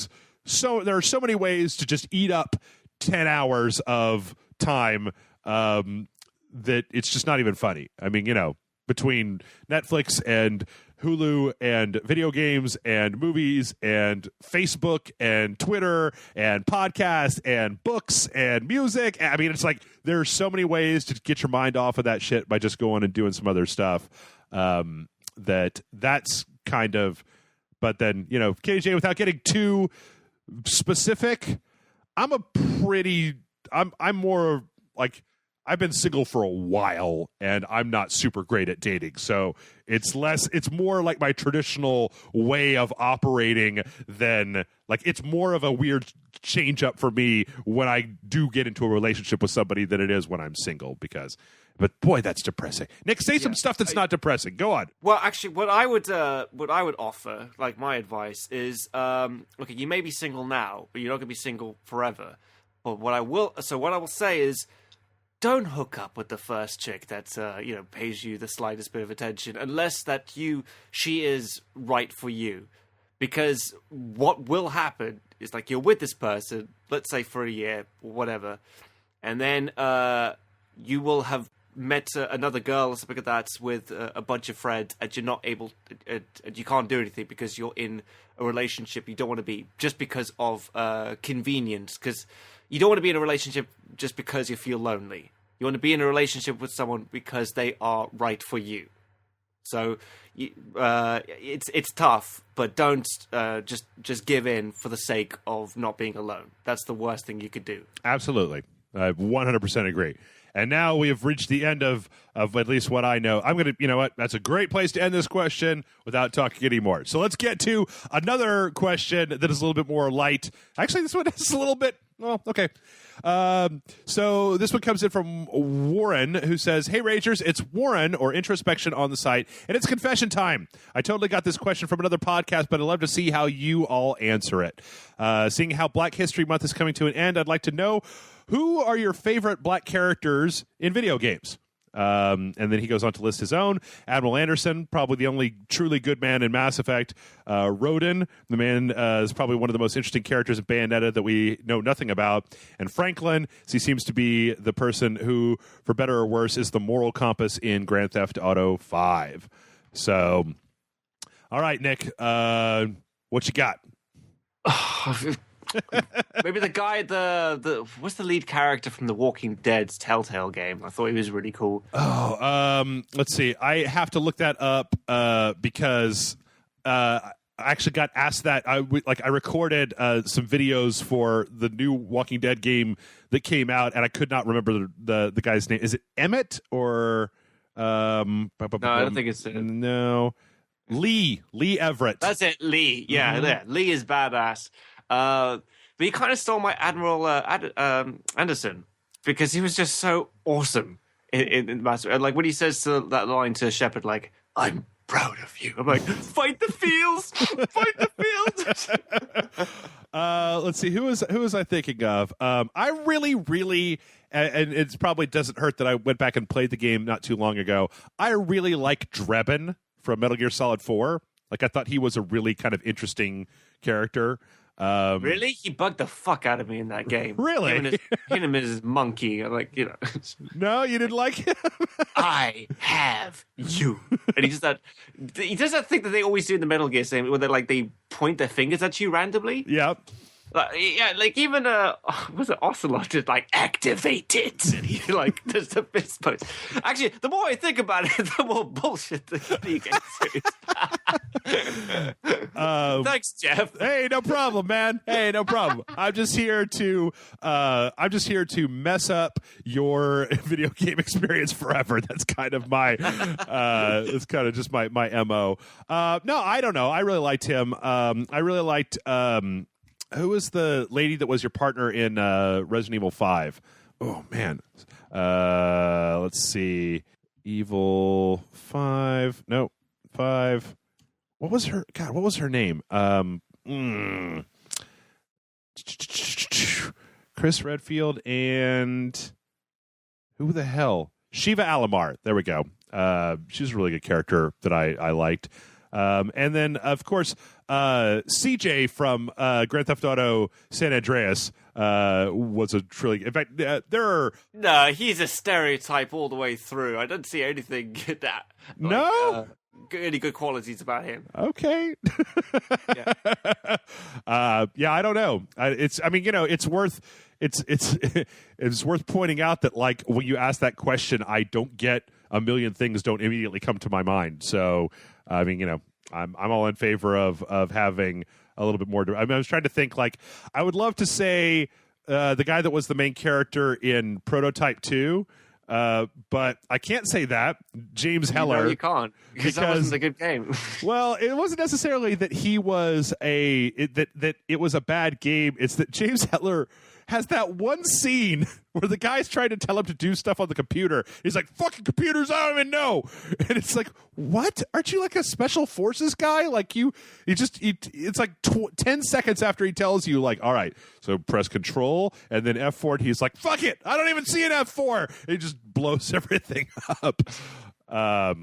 so many ways to just eat up 10 hours of time that it's just not even funny. I mean, you know, between Netflix and Hulu and video games and movies and Facebook and Twitter and podcasts and books and music. I mean, it's like there's so many ways to get your mind off of that shit by just going and doing some other stuff. That's kind of, but then, you know, KJ, without getting too specific, I'm more like, I've been single for a while and I'm not super great at dating. So it's more like my traditional way of operating than like, it's more of a weird change up for me when I do get into a relationship with somebody than it is when I'm single but boy, that's depressing. Nick, say some stuff that's not depressing. Go on. Well, actually, what I would offer, like my advice is, okay, you may be single now, but you're not going to be single forever. But what I will say is, don't hook up with the first chick that pays you the slightest bit of attention, unless she is right for you. Because what will happen is, like, you're with this person, let's say for a year or whatever, and then you will have met another girl or something like that with a bunch of friends, and you're not able, you can't do anything because you're in a relationship you don't want to be, just because of convenience. Because you don't want to be in a relationship just because you feel lonely. You want to be in a relationship with someone because they are right for you. So it's tough, but don't just give in for the sake of not being alone. That's the worst thing you could do. Absolutely. I 100% agree. And now we have reached the end of at least what I know. I'm going to, you know what? That's a great place to end this question without talking anymore. So let's get to another question that is a little bit more light. Actually, this one is a little bit, well, okay. So this one comes in from Warren, who says, "Hey Ragers, it's Warren, or Introspection on the site, and it's confession time. I totally got this question from another podcast, but I'd love to see how you all answer it. Seeing how Black History Month is coming to an end, I'd like to know, who are your favorite black characters in video games?" And then he goes on to list his own. Admiral Anderson, probably the only truly good man in Mass Effect. Rodin, the man is probably one of the most interesting characters in Bayonetta that we know nothing about. And Franklin, he seems to be the person who, for better or worse, is the moral compass in Grand Theft Auto 5. So, all right, Nick, what you got? Maybe the guy, the what's the lead character from the Walking Dead's Telltale game? I thought he was really cool. Let's see. I have to look that up because I actually got asked that. I recorded some videos for the new Walking Dead game that came out, and I could not remember the guy's name. Is it Emmett or? No, I don't think it's no. Lee Everett. That's it, Lee. Yeah, there. Lee is badass. But he kind of stole my Admiral Anderson, because he was just so awesome in Master. Like when he says that line to Shepard, like, "I'm proud of you." I'm like, "Fight the fields, fight the fields." Let's see, who was I thinking of? I really, and it probably doesn't hurt that I went back and played the game not too long ago. I really like Drebin from Metal Gear Solid 4. Like, I thought he was a really kind of interesting character. Really? He bugged the fuck out of me in that game. Really? Him and his monkey. I'm like, No, you didn't like him? I have you. And he does that thing that they always do in the Metal Gear game where they point their fingers at you randomly. Yep. Like even was it Ocelot just like activated? And he does the fist pose. Actually, the more I think about it, the more bullshit the video game series. Thanks, Jeff. Hey, no problem, man. Hey, no problem. I'm just here to mess up your video game experience forever. That's kind of my it's kind of just my MO. No, I don't know. I really liked him. I really liked who was the lady that was your partner in Resident Evil 5? Oh, man. Let's see. Evil 5. No, 5. What was her name? Chris Redfield and who the hell? Shiva Alamar. There we go. She's a really good character that I liked. And then, of course, CJ from Grand Theft Auto San Andreas was a truly... In fact, there are... No, he's a stereotype all the way through. I don't see anything that... No? Any good qualities about him. Okay. Yeah. I don't know. It's worth pointing out that, like, when you ask that question, I don't get a million things don't immediately come to my mind. So, I mean, I'm all in favor of having a little bit more. I was trying to think, like, I would love to say the guy that was the main character in Prototype 2, but I can't say that. James Heller. No, you can't, because that wasn't a good game. Well, it wasn't necessarily that he was that it was a bad game. It's that James Heller has that one scene where the guy's trying to tell him to do stuff on the computer. He's like, fucking computers, I don't even know. And it's like, what? Aren't you like a special forces guy? Like it's like 10 seconds after he tells you, like, all right, so press control and then F4. And he's like, fuck it, I don't even see an F4. And he just blows everything up. I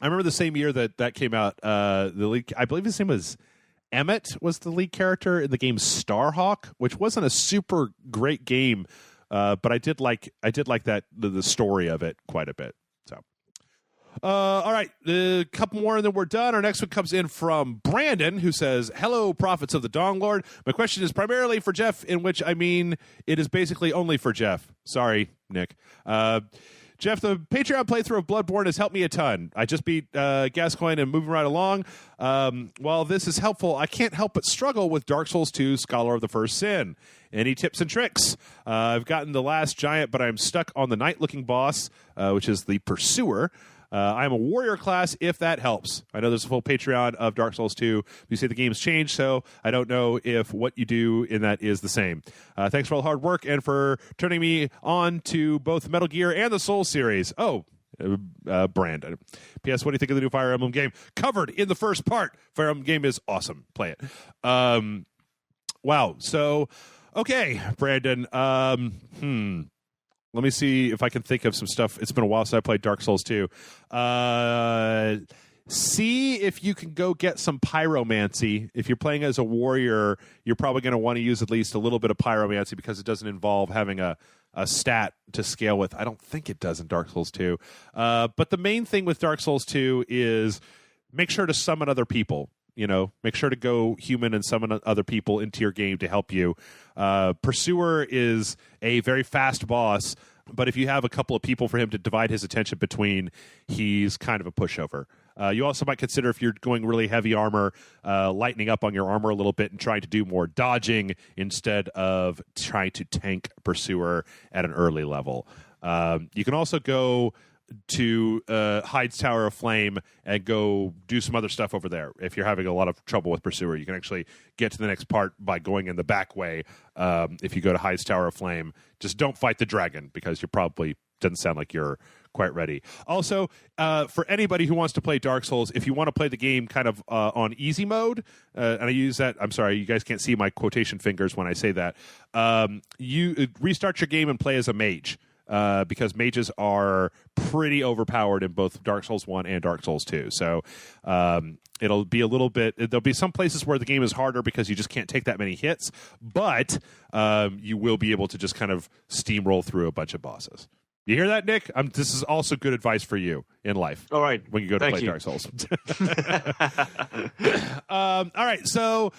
remember the same year that came out, the lead, I believe his name was Emmett was the lead character in the game Starhawk, which wasn't a super great game, but I did like that the story of it quite a bit. So, all right, a couple more and then we're done. Our next one comes in from Brandon, who says, "Hello, prophets of the Dong Lord. My question is primarily for Jeff, in which I mean it is basically only for Jeff. Sorry, Nick." Jeff, the Patreon playthrough of Bloodborne has helped me a ton. I just beat Gascoigne and moving right along. While this is helpful, I can't help but struggle with Dark Souls 2 Scholar of the First Sin. Any tips and tricks? I've gotten the last giant, but I'm stuck on the night-looking boss, which is the Pursuer. I'm a warrior class, if that helps. I know there's a full Patreon of Dark Souls 2. You say the game's changed, so I don't know if what you do in that is the same. Thanks for all the hard work and for turning me on to both Metal Gear and the Souls series. Brandon. P.S. What do you think of the new Fire Emblem game? Covered in the first part. Fire Emblem game is awesome. Play it. Wow. So, okay, Brandon. Let me see if I can think of some stuff. It's been a while since I played Dark Souls 2. See if you can go get some pyromancy. If you're playing as a warrior, you're probably going to want to use at least a little bit of pyromancy because it doesn't involve having a stat to scale with. I don't think it does in Dark Souls 2. But the main thing with Dark Souls 2 is make sure to summon other people. Make sure to go human and summon other people into your game to help you. Pursuer is a very fast boss, but if you have a couple of people for him to divide his attention between, he's kind of a pushover. You also might consider, if you're going really heavy armor, lightening up on your armor a little bit and trying to do more dodging instead of trying to tank Pursuer at an early level. You can also go to Hyde's Tower of Flame and go do some other stuff over there. If you're having a lot of trouble with Pursuer, you can actually get to the next part by going in the back way. If you go to Hyde's Tower of Flame, just don't fight the dragon because you're probably doesn't sound like you're quite ready. Also, for anybody who wants to play Dark Souls, if you want to play the game kind of on easy mode, and I use that, I'm sorry, you guys can't see my quotation fingers when I say that, you restart your game and play as a mage. because mages are pretty overpowered in both Dark Souls 1 and Dark Souls 2. So it'll be a little bit, there'll be some places where the game is harder because you just can't take that many hits, but you will be able to just kind of steamroll through a bunch of bosses. You hear that, Nick? This is also good advice for you in life. All right. When you go to play Dark Souls. All right. So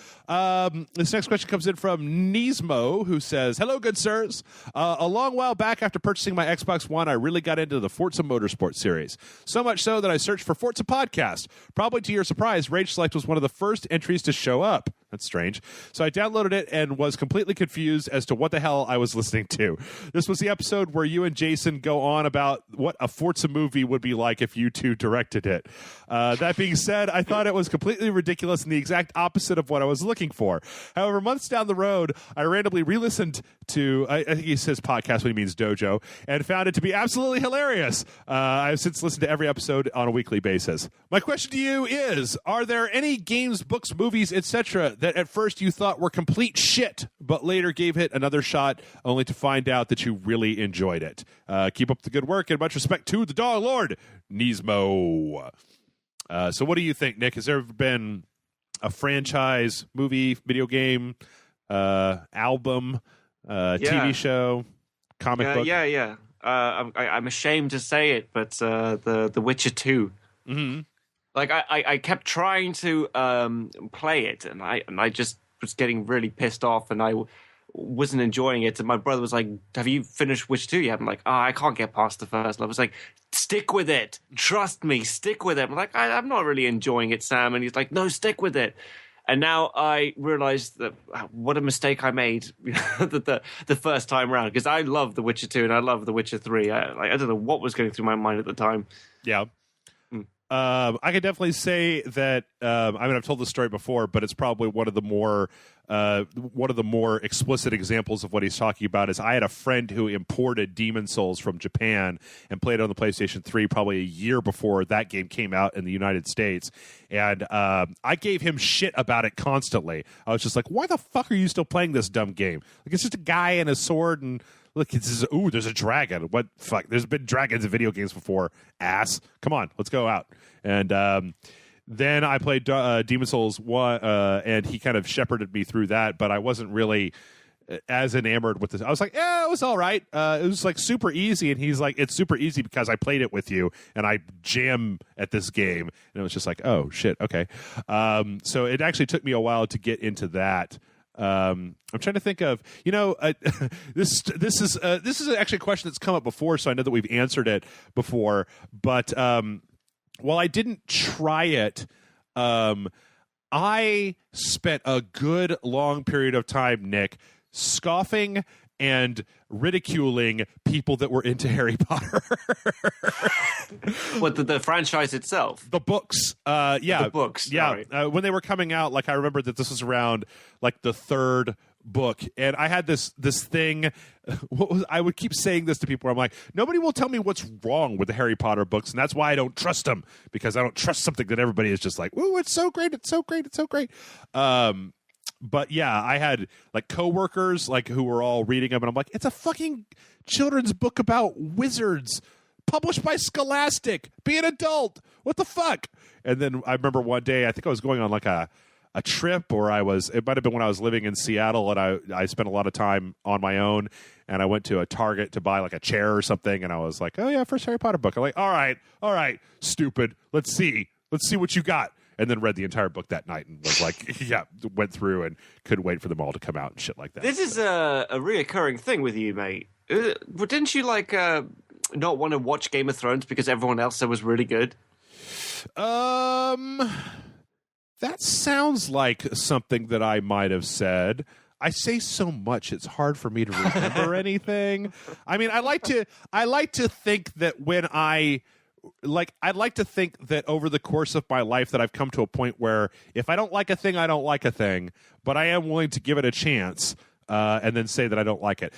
this next question comes in from Nismo, who says, "Hello, good sirs. A long while back after purchasing my Xbox One, I really got into the Forza Motorsport series. So much so that I searched for Forza Podcast. Probably to your surprise, Rage Select was one of the first entries to show up. That's strange. So I downloaded it and was completely confused as to what the hell I was listening to. This was the episode where you and Jason go on about what a Forza movie would be like if you two directed it. That being said, I thought it was completely ridiculous and the exact opposite of what I was looking for. However, months down the road, I randomly re-listened to, I think he says podcast when he means dojo, and found it to be absolutely hilarious. I've since listened to every episode on a weekly basis. My question to you is, are there any games, books, movies, etc. that at first you thought were complete shit, but later gave it another shot only to find out that you really enjoyed it? Keep up the good work and much respect to the Dog Lord, Nismo." So what do you think, Nick? Has there ever been a franchise, movie, video game, album, TV show, comic book? Yeah. I'm ashamed to say it, but the Witcher 2. Mm-hmm. Like I kept trying to play it, and I just was getting really pissed off, and I wasn't enjoying it. And my brother was like, "Have you finished Witcher 2 yet?" I'm like, I can't get past the first level. I was like, "Stick with it. Trust me, stick with it." I'm like, I'm not really enjoying it, Sam. And he's like, "No, stick with it." And now I realize that what a mistake I made the first time around, because I love The Witcher 2 and I love The Witcher 3. I don't know what was going through my mind at the time. Yeah. I could definitely say that. I've told this story before, but it's probably one of the more explicit examples of what he's talking about. Is I had a friend who imported Demon Souls from Japan and played it on the PlayStation 3 probably a year before that game came out in the United States, and I gave him shit about it constantly. I was just like, "Why the fuck are you still playing this dumb game? Like, it's just a guy and a sword and." Look, there's a dragon. What fuck? There's been dragons in video games before, ass. Come on, let's go out. And then I played Demon Souls 1, and he kind of shepherded me through that, but I wasn't really as enamored with this. I was like, yeah, it was all right. It was like super easy, and he's like, it's super easy because I played it with you, and I jam at this game. And it was just like, oh, shit, okay. So it actually took me a while to get into that. I'm trying to think of, this is actually a question that's come up before, so I know that we've answered it before. But while I didn't try it, I spent a good long period of time, Nick, scoffing and ridiculing people that were into Harry Potter. What, the franchise itself? The books. Yeah. The books. Yeah. Right. When they were coming out, like, I remember that this was around like the third book, and I had this thing. I would keep saying this to people where I'm like, nobody will tell me what's wrong with the Harry Potter books, and that's why I don't trust them, because I don't trust something that everybody is just like, "Ooh, it's so great, it's so great, it's so great." But yeah, I had like coworkers like who were all reading them, and I'm like, it's a fucking children's book about wizards published by Scholastic. Be an adult. What the fuck? And then I remember one day, I think I was going on like a trip, or it might have been when I was living in Seattle, and I spent a lot of time on my own, and I went to a Target to buy like a chair or something, and I was like, oh yeah, first Harry Potter book. I'm like, all right, stupid. Let's see what you got. And then read the entire book that night and was like, yeah, went through and couldn't wait for them all to come out and shit like that. This is a reoccurring thing with you, mate. Didn't you like not want to watch Game of Thrones because everyone else said was really good? That sounds like something that I might have said. I say so much, it's hard for me to remember anything. I mean, I like to think that when I'd like to think that over the course of my life that I've come to a point where if I don't like a thing, I don't like a thing, but I am willing to give it a chance and then say that I don't like it.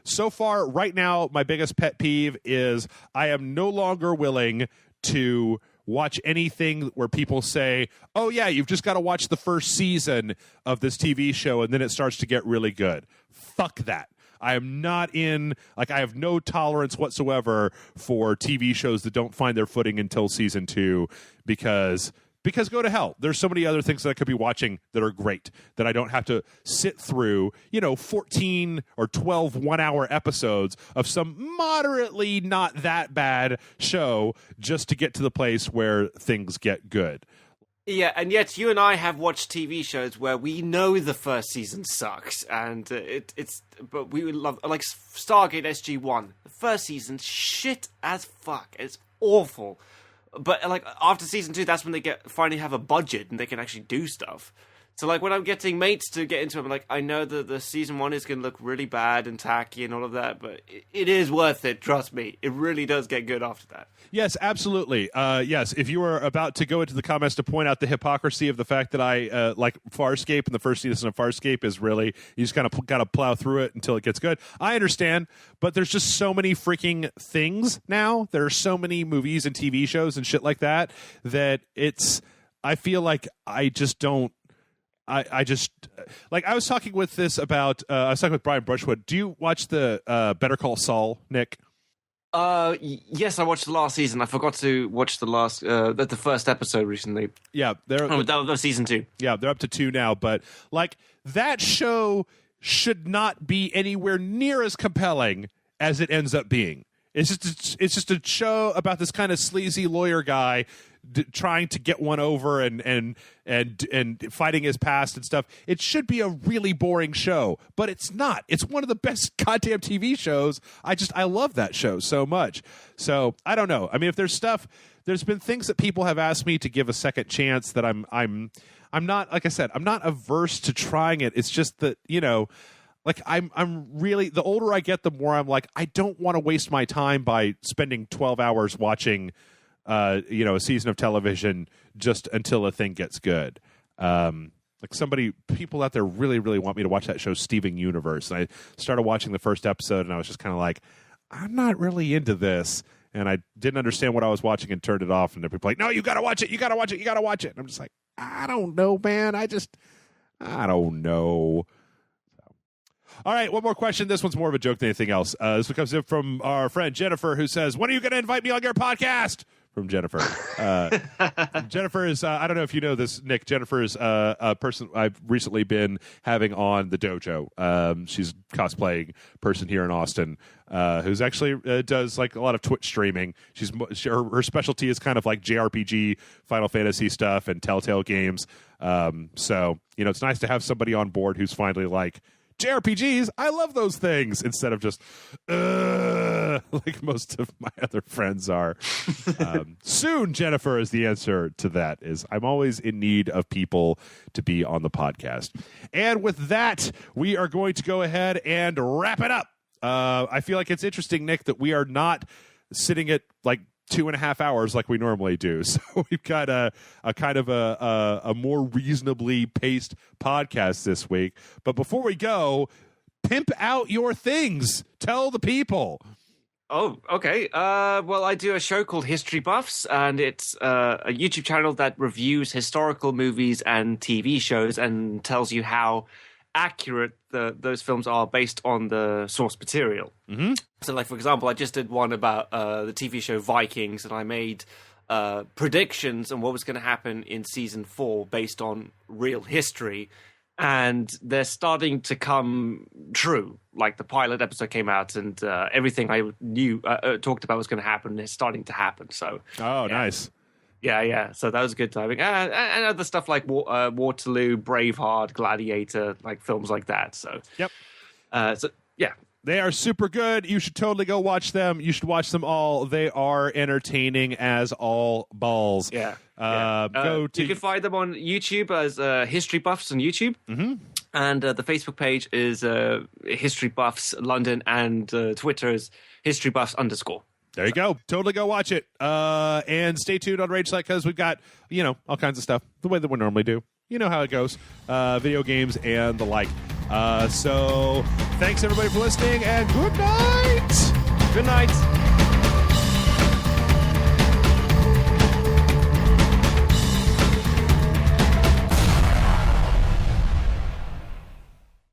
So far, right now, my biggest pet peeve is I am no longer willing to watch anything where people say, oh yeah, you've just got to watch the first season of this TV show and then it starts to get really good. Fuck that. I am not in, like, I have no tolerance whatsoever for TV shows that don't find their footing until season 2 because go to hell. There's so many other things that I could be watching that are great that I don't have to sit through, 14 or 12 one-hour episodes of some moderately not that bad show just to get to the place where things get good. Yeah, and yet you and I have watched TV shows where we know the first season sucks, and but we would love, like Stargate SG-1. The first season, shit as fuck. It's awful. But like after season 2, that's when they finally have a budget and they can actually do stuff. So like when I'm getting mates to get into it, I'm like, I know that the season 1 is going to look really bad and tacky and all of that, but it is worth it. Trust me, it really does get good after that. Yes, absolutely. Yes, if you were about to go into the comments to point out the hypocrisy of the fact that I like Farscape and the first season of Farscape is really, you just kind of got to plow through it until it gets good. I understand, but there's just so many freaking things now. There are so many movies and TV shows and shit like that I feel like I just don't. I just like I was talking with Brian Brushwood. Do you watch the Better Call Saul, Nick? Yes, I watched the last season. I forgot to watch the first episode recently. Yeah, that was season 2. Yeah, they're up to 2 now. But like that show should not be anywhere near as compelling as it ends up being. It's just a show about this kind of sleazy lawyer guy trying to get one over and fighting his past and stuff. It should be a really boring show, but it's not. It's one of the best goddamn TV shows. I love that show so much. So I don't know. I mean, if there's been things that people have asked me to give a second chance that I'm not, like I said, I'm not averse to trying it. It's just that, like I'm really, the older I get, the more I'm like, I don't want to waste my time by spending 12 hours watching a season of television just until a thing gets good. People out there really, really want me to watch that show, Steven Universe. And I started watching the first episode and I was just kind of like, I'm not really into this. And I didn't understand what I was watching and turned it off. And they're people like, no, you got to watch it. You got to watch it. You got to watch it. And I'm just like, I don't know, man. I don't know. All right, one more question. This one's more of a joke than anything else. This one comes in from our friend Jennifer, who says, when are you going to invite me on your podcast? From Jennifer. Jennifer is, I don't know if you know this, Nick. Jennifer is a person I've recently been having on the dojo. She's a cosplaying person here in Austin who's actually does like a lot of Twitch streaming. Her specialty is kind of like JRPG, Final Fantasy stuff, and Telltale games. So, it's nice to have somebody on board who's finally like, JRPGs, I love those things, instead of just like most of my other friends are. Soon, Jennifer, is the answer to that. I'm always in need of people to be on the podcast. And with that, we are going to go ahead and wrap it up. I feel like it's interesting, Nick, that we are not sitting at like 2.5 hours like we normally do. So we've got a kind of a more reasonably paced podcast this week. But before we go, pimp out your things. Tell the people. Oh, okay. Well, I do a show called History Buffs, and it's a YouTube channel that reviews historical movies and TV shows and tells you how accurate those films are based on the source material. Mm-hmm. So, like, for example, I just did one about the TV show Vikings, and I made predictions on what was going to happen in season 4 based on real history, and they're starting to come true. Like, the pilot episode came out, and everything I knew talked about was going to happen is starting to happen. So, yeah. Nice. Yeah. So that was good timing. And other stuff like Waterloo, Braveheart, Gladiator, like films like that. So, yep. Yeah. They are super good. You should totally go watch them. You should watch them all. They are entertaining as all balls. Yeah. You can find them on YouTube as History Buffs on YouTube. Mm-hmm. And the Facebook page is History Buffs London, and Twitter is History Buffs _. There you go. Totally go watch it. And stay tuned on Rage Select, because we've got, all kinds of stuff the way that we normally do. You know how it goes. Video games and the like. So thanks, everybody, for listening, and good night. Good night.